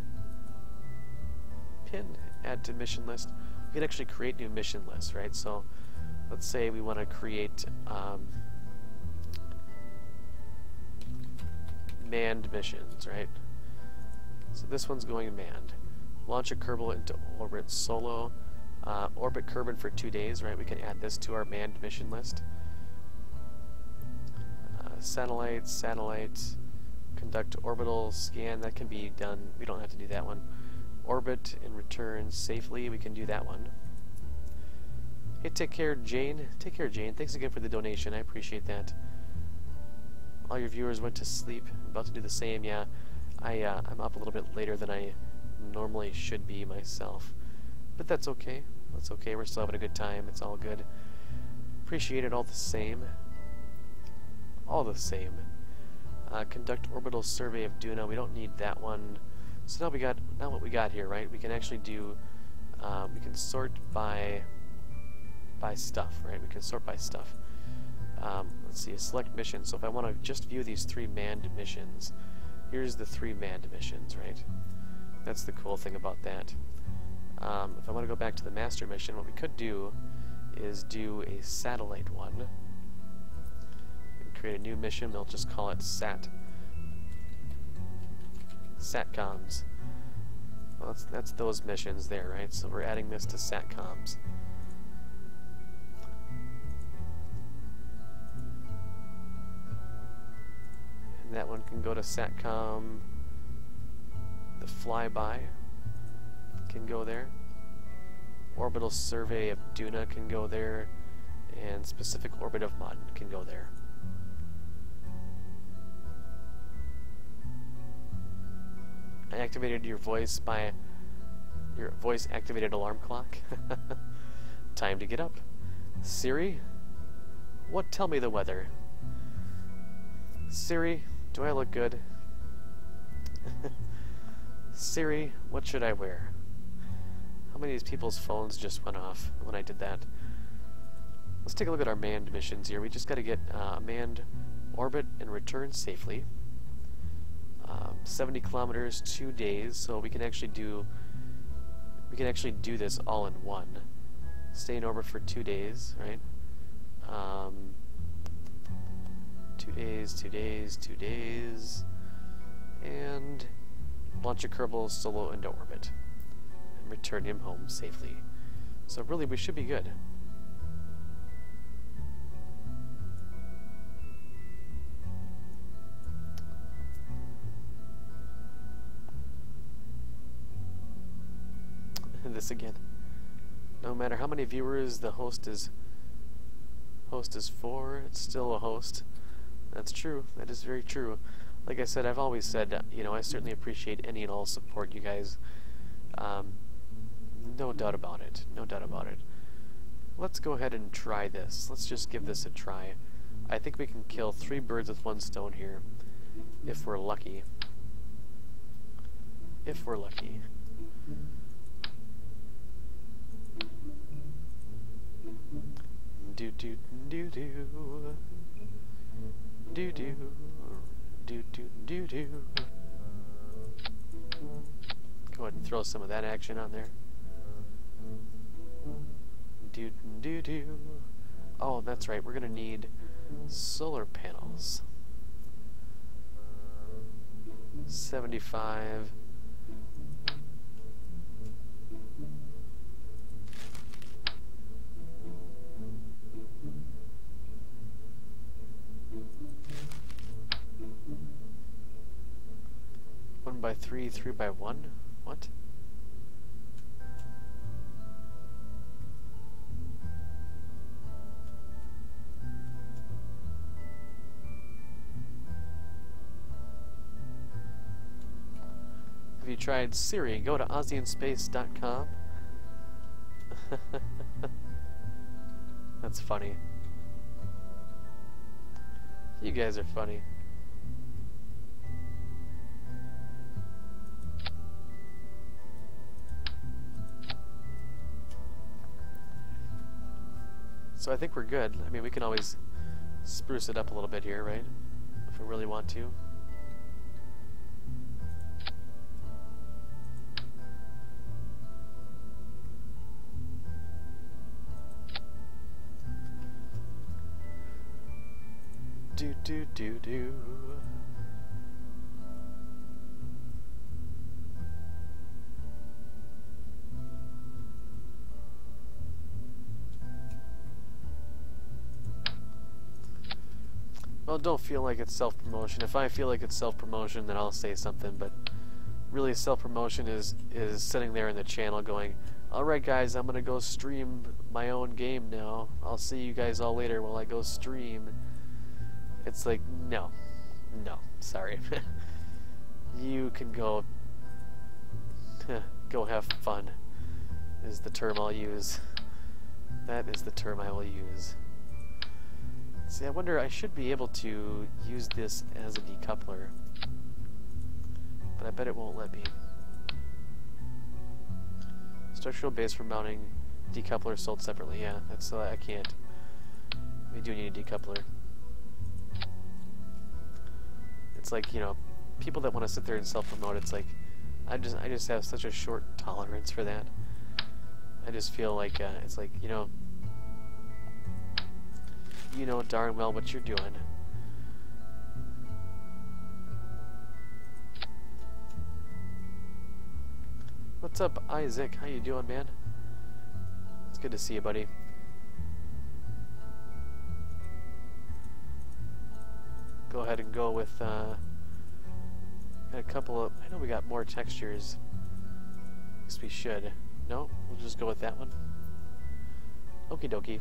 add to mission list. We could actually create new mission lists, right? So, let's say we want to create manned missions, right? So this one's going manned. Launch a Kerbal into orbit solo. Orbit Kerbin for 2 days, right? We can add this to our manned mission list. Satellite. Conduct orbital scan. That can be done. We don't have to do that one. Orbit and return safely. We can do that one. Hey, take care, Jane. Take care, Jane. Thanks again for the donation. I appreciate that. All your viewers went to sleep. I'm about to do the same. Yeah, I'm up a little bit later than I normally should be myself, but that's okay. That's okay. We're still having a good time. It's all good. Appreciate it all the same. All the same. Conduct orbital survey of Duna. We don't need that one. So now what we got here, right? We can actually do. We can sort by stuff, right? We can sort by stuff. Let's see, select missions. So if I want to just view these 3 manned missions, here's the 3 manned missions, right? That's the cool thing about that. If I want to go back to the master mission, what we could do is do a satellite one. And create a new mission. We'll just call it Satcoms. Well, that's those missions there, right? So we're adding this to Satcoms. And that one can go to Satcom. The flyby can go there. Orbital survey of Duna can go there. And specific orbit of Mud can go there. I activated your voice activated alarm clock. Time to get up. Siri, tell me the weather. Siri, do I look good? Siri, what should I wear? How many of these people's phones just went off when I did that? Let's take a look at our manned missions here. We just got to get a manned orbit and return safely. 70 kilometers, 2 days, so we can actually do this all in one. Stay in orbit for 2 days, right? 2 days, 2 days, 2 days, and launch a Kerbal solo into orbit and return him home safely. So really, we should be good. This again. No matter how many viewers the host is for, it's still a host. That's true. That is very true. Like I said, I've always said, you know, I certainly appreciate any and all support, you guys. No doubt about it. No doubt about it. Let's go ahead and try this. Let's just give this a try. I think we can kill 3 birds with 1 stone here, if we're lucky. If we're lucky. Do do do do do do do do do do. Go ahead and throw some of that action on there. Do do do. Oh, that's right. We're gonna need solar panels. 75. One by three, 3 by 1? What? Have you tried Siri? Go to OzzyInSpace.com. That's funny. You guys are funny. So I think we're good. I mean, we can always spruce it up a little bit here, right? If we really want to. Do do do do. Well, don't feel like it's self-promotion. If I feel like it's self-promotion, then I'll say something, but really self-promotion is sitting there in the channel going, alright guys, I'm gonna go stream my own game now. I'll see you guys all later while I go stream. It's like, no, sorry. You can go have fun, is the term I'll use. That is the term I will use. See, I wonder, I should be able to use this as a decoupler, but I bet it won't let me. Structural base for mounting, decoupler sold separately. Yeah, that's I can't. We do need a decoupler. It's like, you know, people that want to sit there and self-promote, it's like, I just have such a short tolerance for that. I just feel like, it's like, you know darn well what you're doing. What's up, Isaac? How you doing, man? It's good to see you, buddy. Go ahead and go with, got a couple of, I know we got more textures. At least we should. No? We'll just go with that one. Okie dokie.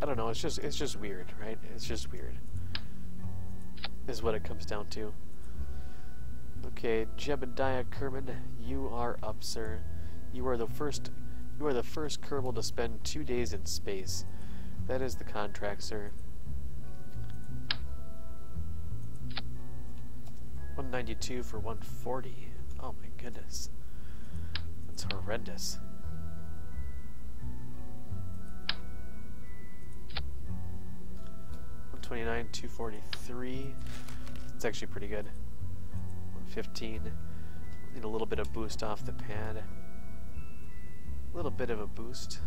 I don't know, it's just weird, right? It's just weird. Is what it comes down to. Okay, Jebediah Kerman, you are up, sir. You are the first Kerbal to spend 2 days in space. That is the contract, sir. 192 for 140. Oh my goodness. That's horrendous. $129, 243. It's actually pretty good. 115. Need a little bit of boost off the pad. A little bit of a boost.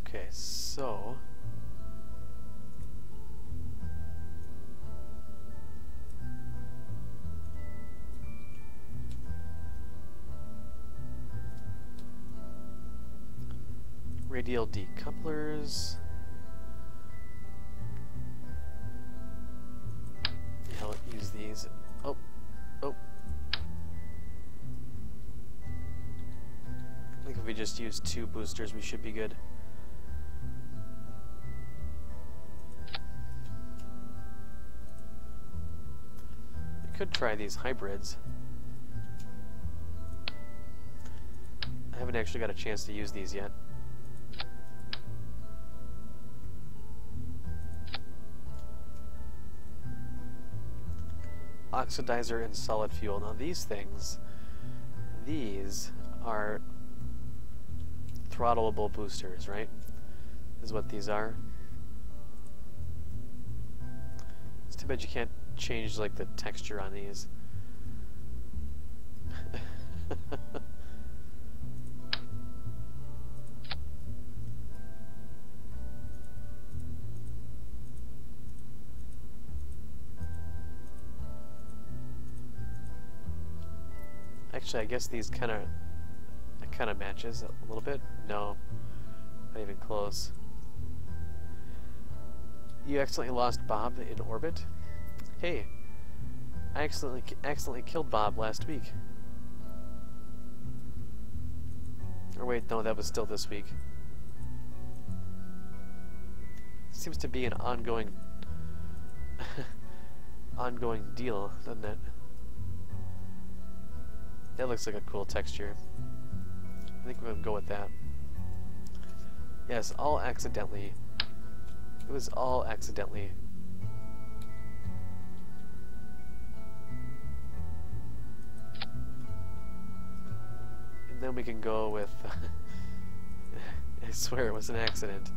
Okay, so radial decouplers. Yeah, let's use these. Oh. I think if we just use 2 boosters, we should be good. We could try these hybrids. I haven't actually got a chance to use these yet. oxidizer, and solid fuel. Now these things, these are throttleable boosters, right? Is what these are. It's too bad you can't change like the texture on these. Actually, I guess these kind of matches a little bit. No, not even close. You accidentally lost Bob in orbit? Hey, I accidentally killed Bob last week. Or wait, no, that was still this week. Seems to be an ongoing ongoing deal, doesn't it? That looks like a cool texture. I think we're gonna go with that. Yes, all accidentally. It was all accidentally. And then we can go with... I swear it was an accident.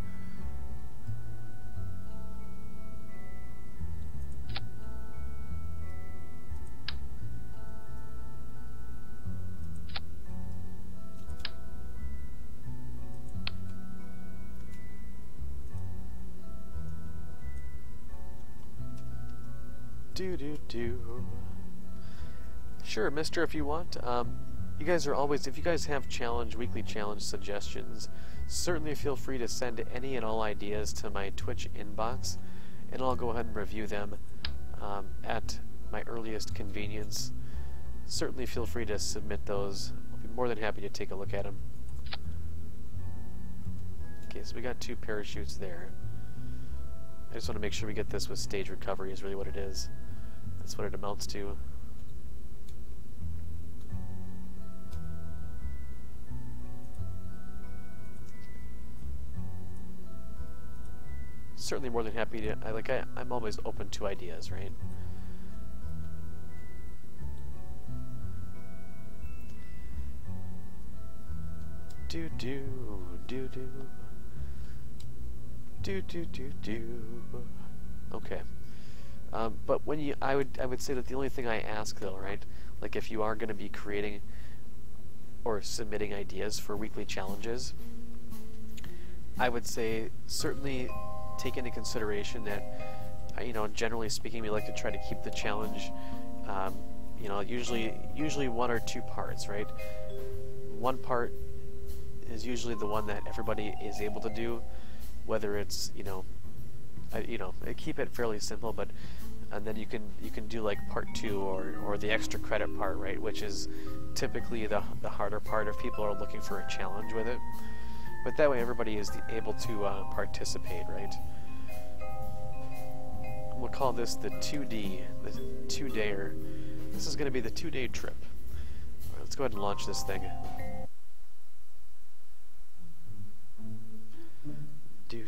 Do. Sure, mister, if you want. You guys are always, if you guys have weekly challenge suggestions, certainly feel free to send any and all ideas to my Twitch inbox, and I'll go ahead and review them at my earliest convenience. Certainly feel free to submit those. I'll be more than happy to take a look at them. Okay, so we got 2 parachutes there. I just want to make sure we get this with stage recovery is really what it is. That's what it amounts to. Certainly more than happy to... I'm always open to ideas, right? Do. Okay. But when you, I would say that the only thing I ask though, right? Like if you are going to be creating or submitting ideas for weekly challenges, I would say certainly take into consideration that, you know, generally speaking, we like to try to keep the challenge, you know, usually 1 or 2 parts, right? One part is usually the one that everybody is able to do, whether it's, you know, keep it fairly simple, but and then you can do like part 2 or the extra credit part, right, which is typically the harder part if people are looking for a challenge with it. But that way everybody is able to participate, right? We'll call this the 2D, the 2-dayer. This is going to be the 2-day trip. All right, let's go ahead and launch this thing. Do.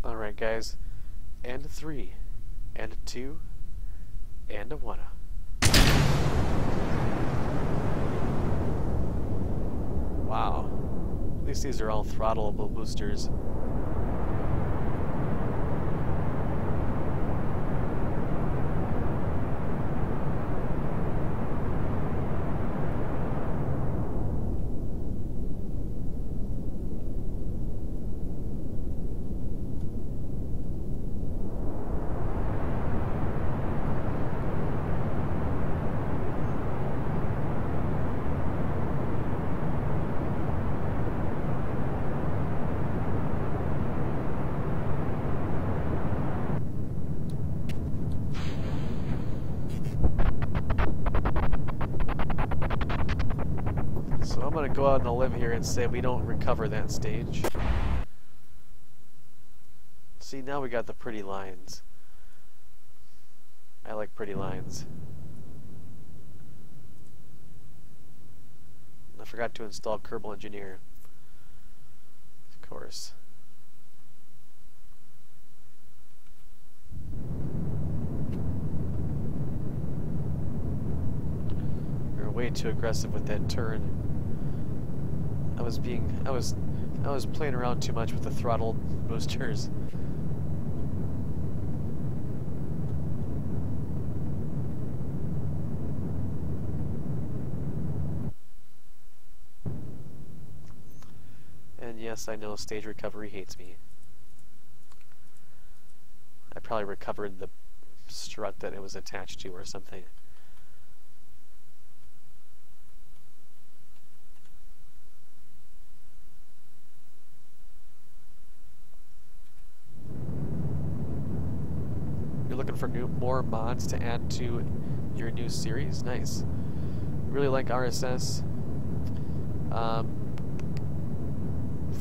Alright guys, and a 3, and a 2, and a 1. Wow. At least these are all throttleable boosters. go out on a limb here and say we don't recover that stage. See, now we got the pretty lines. I like pretty lines. I forgot to install Kerbal Engineer. Of course. We were way too aggressive with that turn. I was playing around too much with the throttle boosters. And yes, I know stage recovery hates me. I probably recovered the strut that it was attached to or something. You're looking for more mods to add to your new series? Nice. Really like RSS.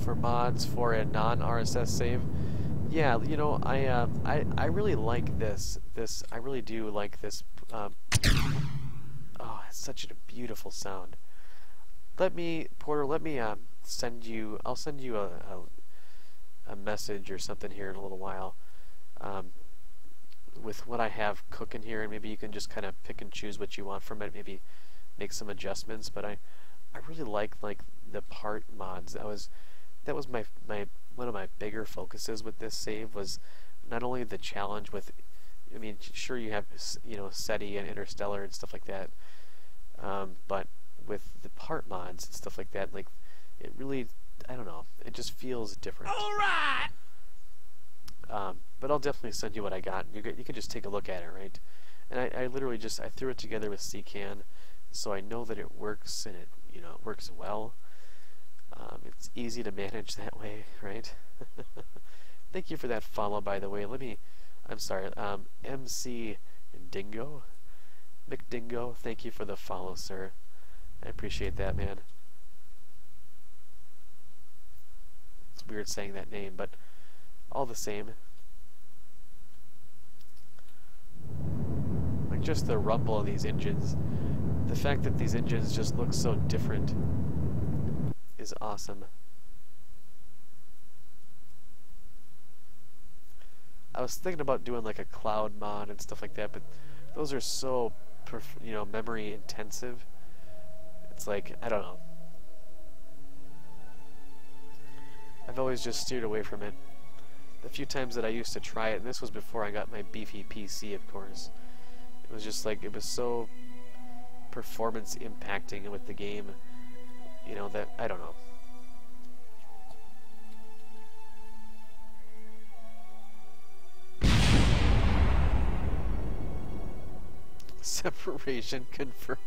For mods for a non-RSS save, yeah, you know, I really like this. I really do like this. Oh, it's such a beautiful sound. Porter, let me send you. I'll send you a message or something here in a little while, with what I have cooking here, and maybe you can just kind of pick and choose what you want from it. Maybe make some adjustments. But I really like the part mods. That was my one of my bigger focuses with this save, was not only the challenge with, I mean, sure you have, you know, SETI and Interstellar and stuff like that, but with the part mods and stuff like that, like, it really, I don't know, it just feels different. All right. But I'll definitely send you what I got. You can just take a look at it, right? And I literally just, I threw it together with CCAN, so I know that it works, and it, you know, it works well. It's easy to manage that way, right? Thank you for that follow, by the way. I'm sorry, MC Dingo? McDingo, thank you for the follow, sir. I appreciate that, man. It's weird saying that name, but all the same. Like, just the rumble of these engines. The fact that these engines just look so different is awesome. I was thinking about doing like a cloud mod and stuff like that, but those are so, you know, memory intensive. It's like, I don't know. I've always just steered away from it. The few times that I used to try it, and this was before I got my beefy PC, of course, it was just like, it was so performance impacting with the game, you know, that, I don't know. Separation confirmed.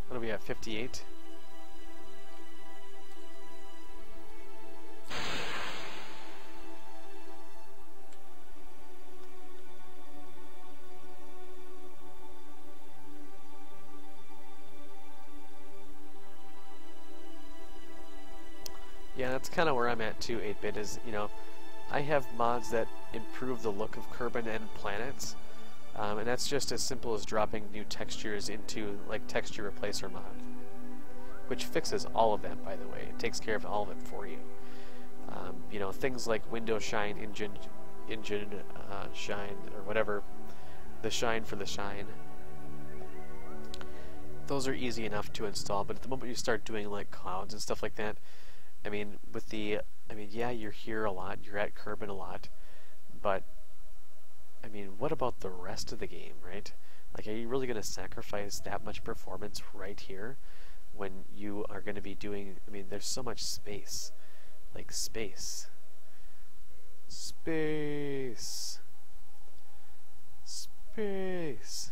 What are we at, 58? Yeah, that's kind of where I'm at too, 8-bit, is, you know, I have mods that improve the look of Kerbin and planets, and that's just as simple as dropping new textures into, like, texture replacer mod, which fixes all of them, by the way. It takes care of all of it for you. You know, things like window shine, engine shine, or whatever, the shine for the shine. Those are easy enough to install, but at the moment you start doing, like, clouds and stuff like that, I mean, yeah, you're here a lot, you're at Kerbin a lot, but, I mean, what about the rest of the game, right? Like, are you really going to sacrifice that much performance right here when you are going to be doing, I mean, there's so much space. Like, space. Space. Space.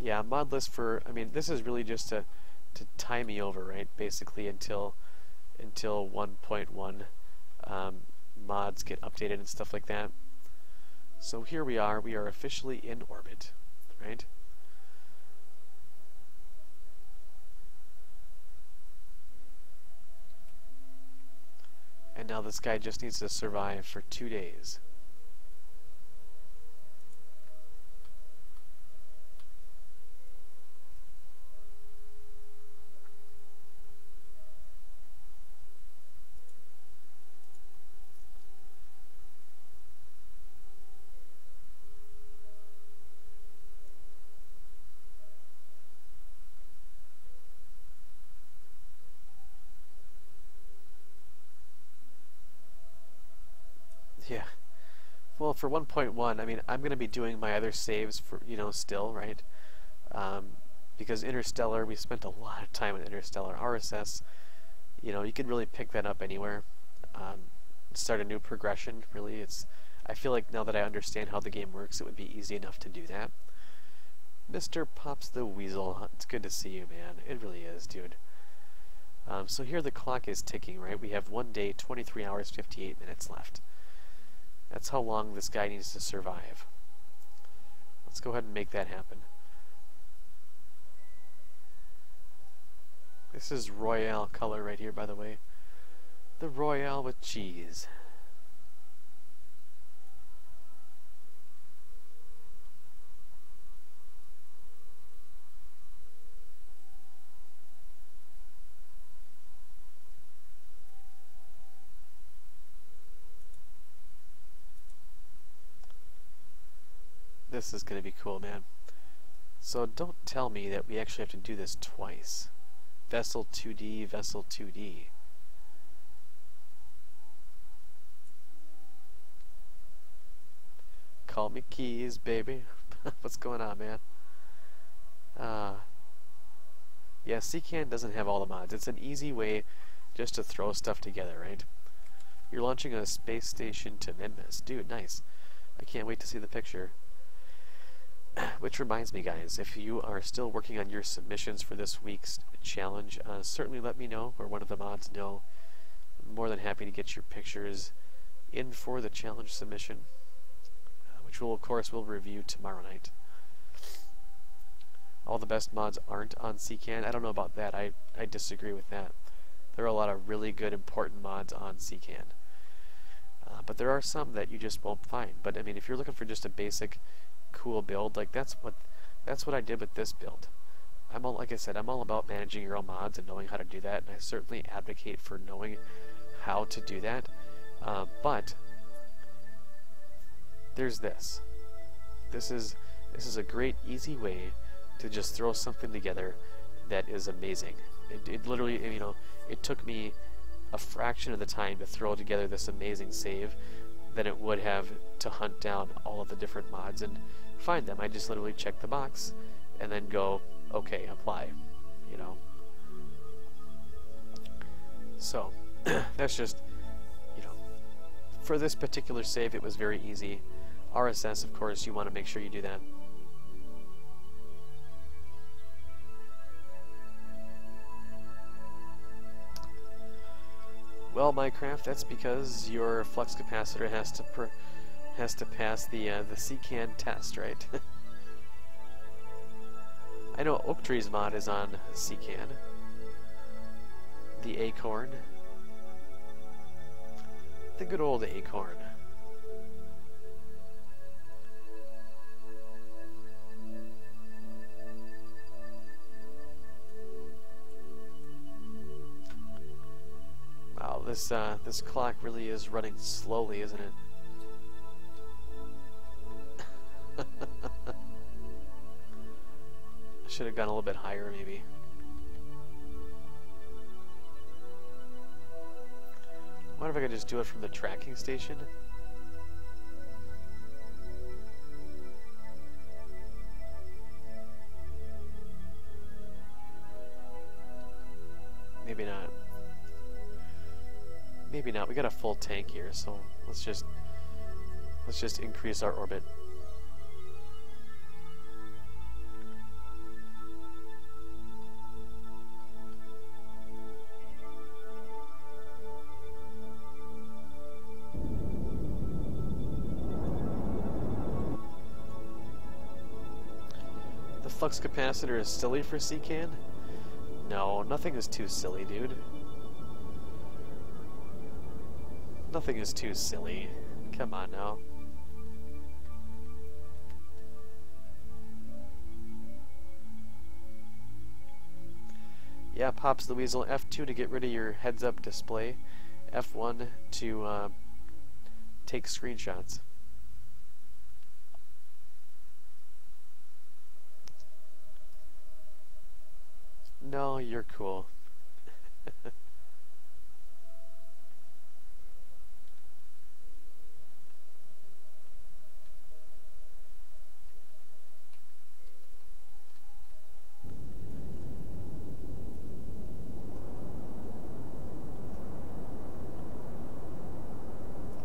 Yeah, mod list for, I mean, this is really just to tie me over, right? Basically until 1.1 mods get updated and stuff like that. So here we are officially in orbit, right? And now this guy just needs to survive for 2 days. Yeah. Well, for 1.1, I mean, I'm going to be doing my other saves for, still, right? Because Interstellar, we spent a lot of time in Interstellar. RSS, you can really pick that up anywhere. Start a new progression, really. I feel like now that I understand how the game works, it would be easy enough to do that. Mr. Pops the Weasel, it's good to see you, man. It really is, dude. So here the clock is ticking, right? We have 1 day, 23 hours, 58 minutes left. That's how long this guy needs to survive. Let's go ahead and make that happen. This is Royale color right here, by the way. The Royale with cheese. This is going to be cool, man. So don't tell me that we actually have to do this twice. Vessel 2D, Vessel 2D. Call me Keys, baby. What's going on, man? Yeah, CCAN doesn't have all the mods. It's an easy way just to throw stuff together, right? You're launching a space station to Minmus. Dude, nice. I can't wait to see the picture. Which reminds me, guys, if you are still working on your submissions for this week's challenge, certainly let me know, or one of the mods know. I'm more than happy to get your pictures in for the challenge submission, which we'll, of course, we'll review tomorrow night. All the best mods aren't on CCAN. I don't know about that. I disagree with that. There are a lot of really good, important mods on CCAN. But there are some that you just won't find. But, I mean, if you're looking for just a basic cool build, like that's what I did with this build. Like I said, I'm all about managing your own mods and knowing how to do that, and I certainly advocate for knowing how to do that. But there's this. This is a great, easy way to just throw something together that is amazing. It literally, it took me a fraction of the time to throw together this amazing save than it would have to hunt down all of the different mods and find them. I just literally check the box and then go, okay, apply, So, that's just, for this particular save, it was very easy. RSS, of course, you want to make sure you do that. Well, Minecraft, that's because your flux capacitor has to pass the CCAN test, right? I know Oak Tree's mod is on CCAN. The Acorn. The good old Acorn. Wow, this clock really is running slowly, isn't it? I should have gone a little bit higher, maybe. What if I could just do it from the tracking station? Maybe not. Maybe not. We got a full tank here, so let's just increase our orbit. The flux capacitor is silly for CCAN? No, nothing is too silly, dude. Nothing is too silly. Come on now. Yeah, Pops the Weasel. F2 to get rid of your heads-up display. F1 to take screenshots. No, you're cool.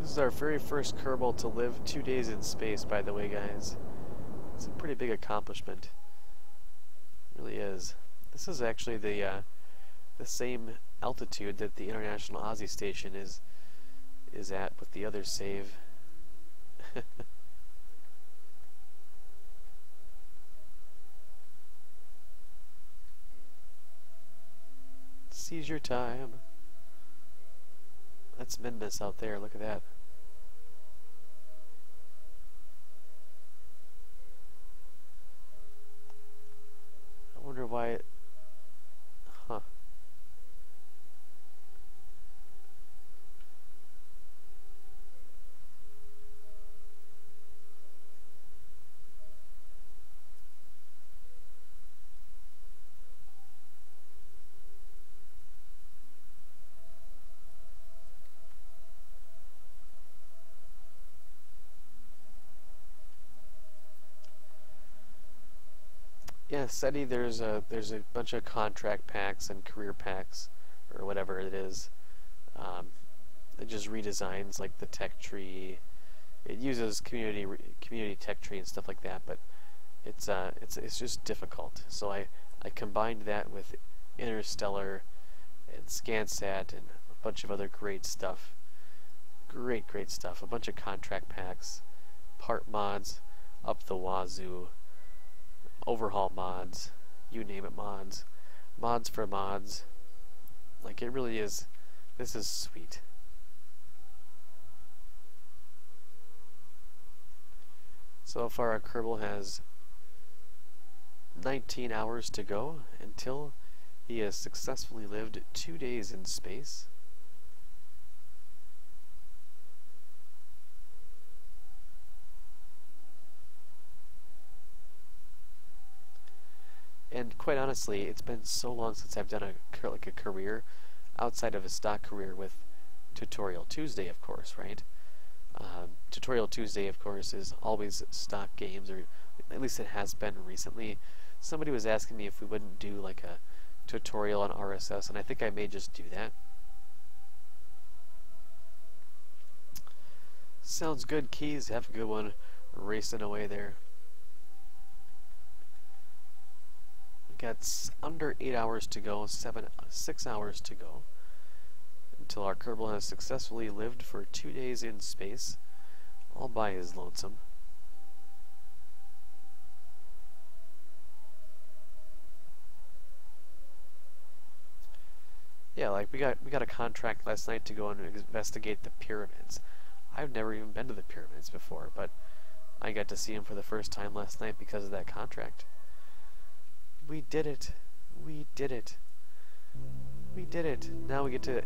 This is our very first Kerbal to live 2 days in space, by the way, guys. It's a pretty big accomplishment. It really is. This is actually the same altitude that the International Ozzy Station is at with the other save. Seize your time. That's Minmus out there, look at that. I wonder why it... Huh. Yeah, SETI, there's a bunch of contract packs and career packs, or whatever it is. It just redesigns like the tech tree. It uses community tech tree and stuff like that, but it's just difficult. So I combined that with Interstellar and ScanSat and a bunch of other great stuff. Great stuff. A bunch of contract packs, part mods, up the wazoo. Overhaul mods, you name it, mods for mods. Like, it really is. This is sweet. So far our Kerbal has 19 hours to go until he has successfully lived 2 days in space. And quite honestly, it's been so long since I've done a career outside of a stock career with Tutorial Tuesday, of course, right? Tutorial Tuesday, of course, is always stock games, or at least it has been recently. Somebody was asking me if we wouldn't do like a tutorial on RSS, and I think I may just do that. Sounds good, Keys. Have a good one. Racing away there. Got under 8 hours to go, 6 hours to go, until our Kerbal has successfully lived for 2 days in space, all by his lonesome. Yeah, like we got a contract last night to go and investigate the pyramids. I've never even been to the pyramids before, but I got to see them for the first time last night because of that contract. We did it. We did it. We did it. Now we get to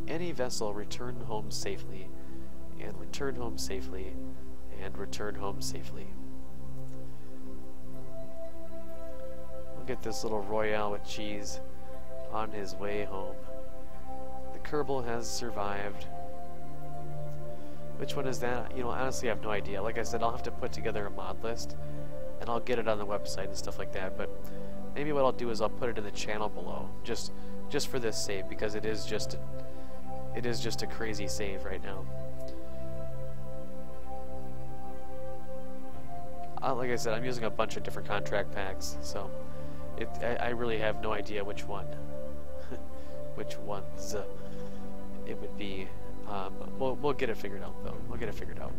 any vessel return home safely, and return home safely, and return home safely. Look at this little Royale with cheese on his way home. The Kerbal has survived. Which one is that? You know, honestly, I have no idea. Like I said, I'll have to put together a mod list, and I'll get it on the website and stuff like that, but maybe what I'll do is I'll put it in the channel below, just for this save, because it is just a crazy save right now. Like I said, I'm using a bunch of different contract packs, so I really have no idea which one, which ones it would be. We'll get it figured out, though. We'll get it figured out.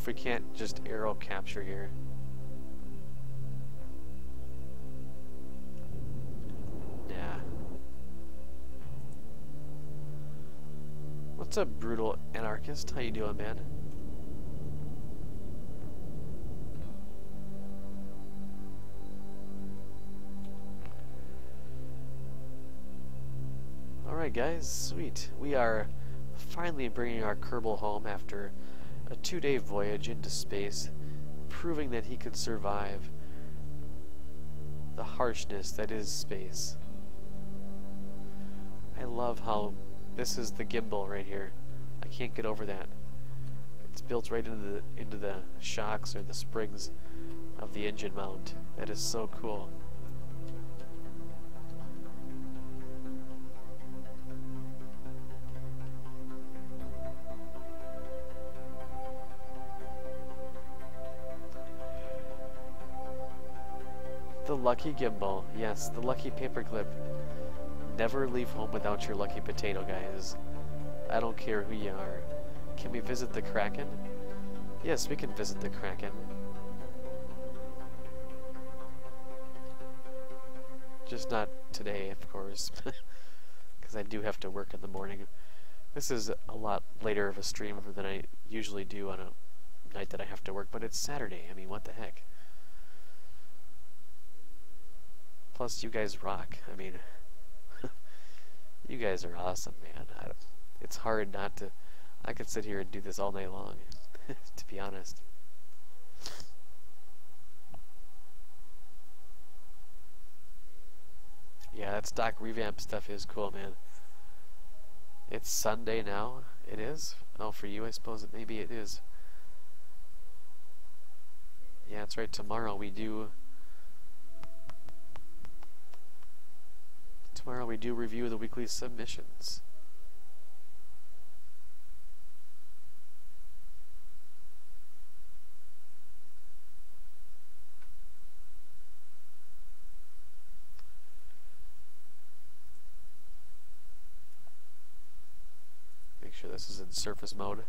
if we can't just arrow capture here. Yeah. What's up, brutal anarchist? How you doing, man? Alright guys, sweet. We are finally bringing our Kerbal home after a 2-day voyage into space, proving that he could survive the harshness that is space. I love how this is the gimbal right here. I can't get over that. It's built right into the shocks or the springs of the engine mount. That is so cool. The lucky gimbal. Yes, the lucky paperclip. Never leave home without your lucky potato, guys. I don't care who you are. Can we visit the Kraken? Yes, we can visit the Kraken. Just not today, of course. Because I do have to work in the morning. This is a lot later of a stream than I usually do on a night that I have to work, but it's Saturday. I mean, what the heck? Plus, you guys rock. I mean, you guys are awesome, man. It's hard not to... I could sit here and do this all night long, to be honest. Yeah, that stock revamp stuff is cool, man. It's Sunday now. It is? Oh, for you, I suppose maybe it is. Yeah, that's right. Tomorrow we do... Tomorrow we do review the weekly submissions. Make sure this is in surface mode.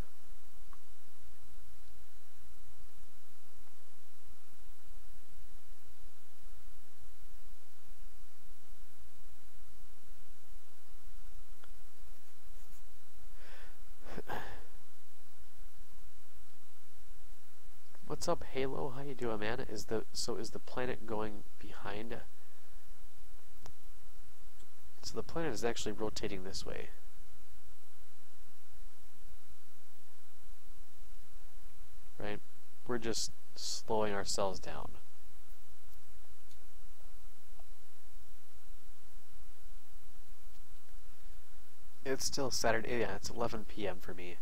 What's up, Halo? How you doing, man? Is the planet going behind? So the planet is actually rotating this way. Right? We're just slowing ourselves down. It's still Saturday. Yeah, it's 11 p.m. for me.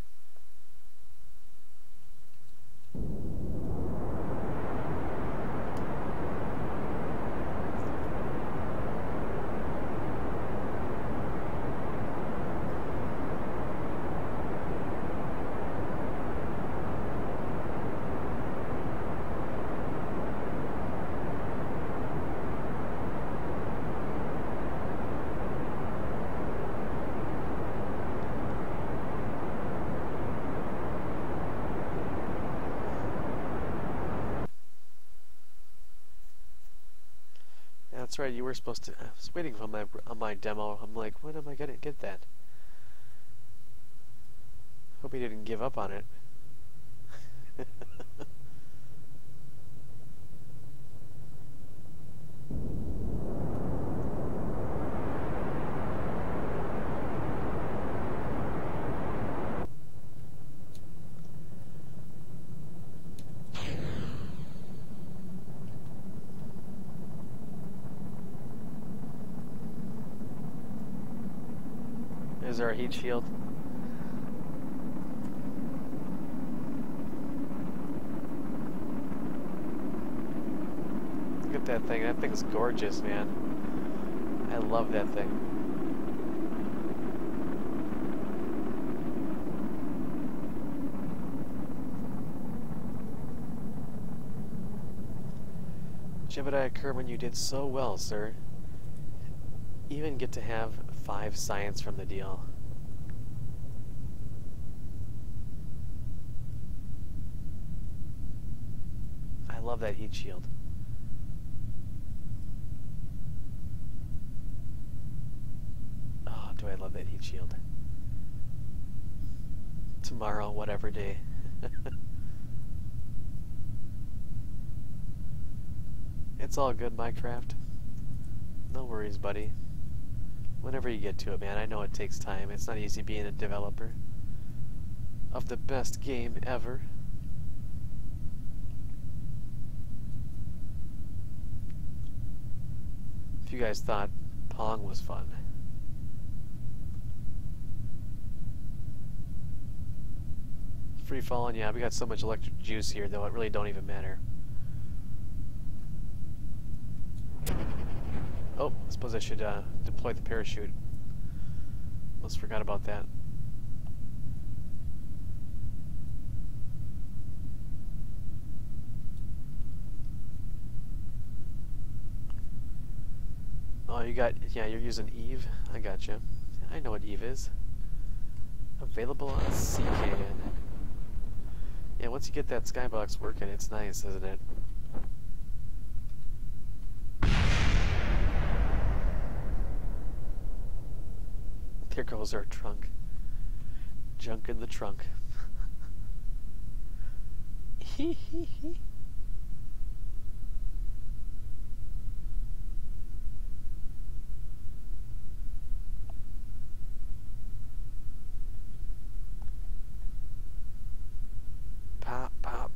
That's right, you were supposed to... I was waiting on my demo. I'm like, when am I going to get that? Hope he didn't give up on it. Is there a heat shield? Look at that thing. That thing's gorgeous, man. I love that thing. Jebediah Kerwin, you did so well, sir. Even get to have 5 science from the deal. love that heat shield. Oh, do I love that heat shield. Tomorrow, whatever day. It's all good, Minecraft. No worries, buddy. Whenever you get to it, man. I know it takes time. It's not easy being a developer of the best game ever. If you guys thought Pong was fun. Free falling, yeah, we got so much electric juice here, though it really don't even matter. Oh, I suppose I should deploy the parachute. Almost forgot about that. Oh, you got, yeah, you're using Eve. I gotcha. I know what Eve is. Available on CCAN. Yeah, once you get that skybox working, it's nice, isn't it? There goes our trunk. Junk in the trunk. Hee hee hee.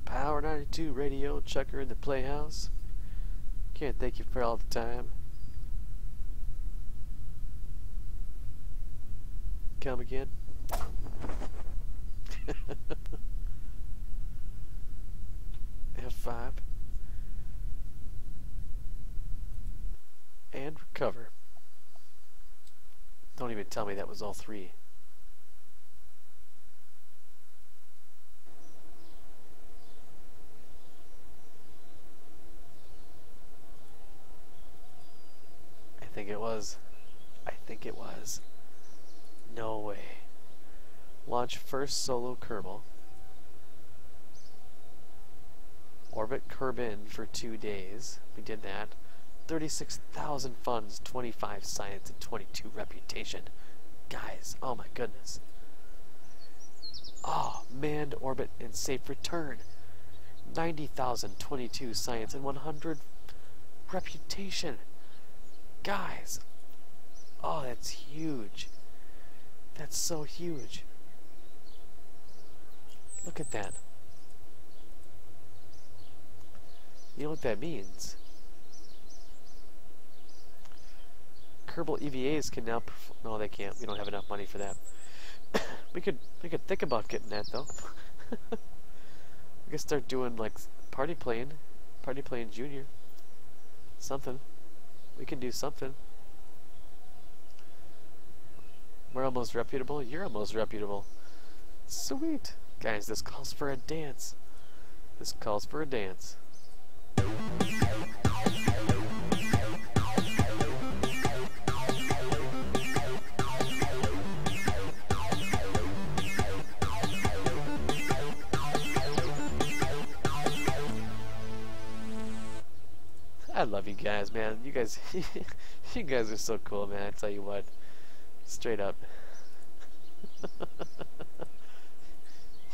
Power 92 radio, Chucker in the Playhouse. Can't thank you for all the time. Come again. F5. And recover. Don't even tell me that was all three. I think it was. No way. Launch first solo Kerbal. Orbit Kerbin for 2 days. We did that. 36,000 funds, 25 science, and 22 reputation. Guys, oh my goodness. Oh, manned orbit and safe return. 90,000, 22 science, and 100 reputation. Guys, oh, that's huge. That's so huge. Look at that. You know what that means? Kerbal EVAs can now no, they can't. We don't have enough money for that. we could think about getting that though. We could start doing like party plane junior. Something. We can do something. We're almost reputable. You're almost reputable. Sweet. Guys, this calls for a dance. This calls for a dance. I love you guys, man. You guys, you guys are so cool, man. I tell you what, straight up.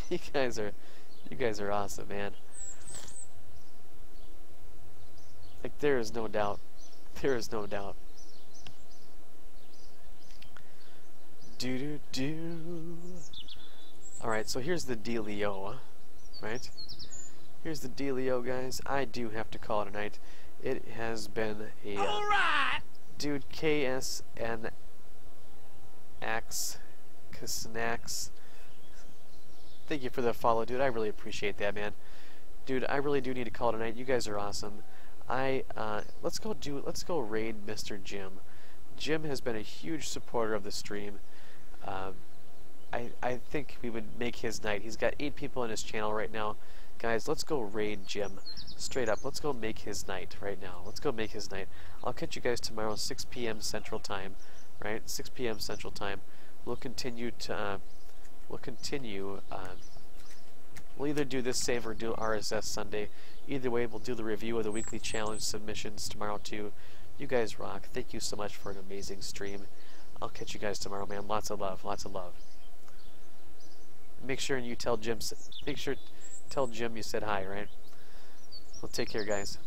You guys are awesome, man. Like there is no doubt. There is no doubt. Do do do. All right, so here's the dealio, right? Here's the dealio, guys. I do have to call it a night. It has been a dude, KSNX Snacks. Thank you for the follow, dude. I really appreciate that, man. Dude, I really do need to call it a night. You guys are awesome. Let's go raid Mr. Jim. Jim has been a huge supporter of the stream. I think we would make his night. He's got 8 people on his channel right now. Guys, let's go raid Jim. Straight up, let's go make his night right now. Let's go make his night. I'll catch you guys tomorrow, 6 p.m. Central Time, right? 6 p.m. Central Time. We'll continue We'll either do this save or do RSS Sunday. Either way, we'll do the review of the weekly challenge submissions tomorrow too. You guys rock. Thank you so much for an amazing stream. I'll catch you guys tomorrow, man. Lots of love. Lots of love. Make sure you tell Jim. Make sure tell Jim you said hi, right? Well, take care, guys.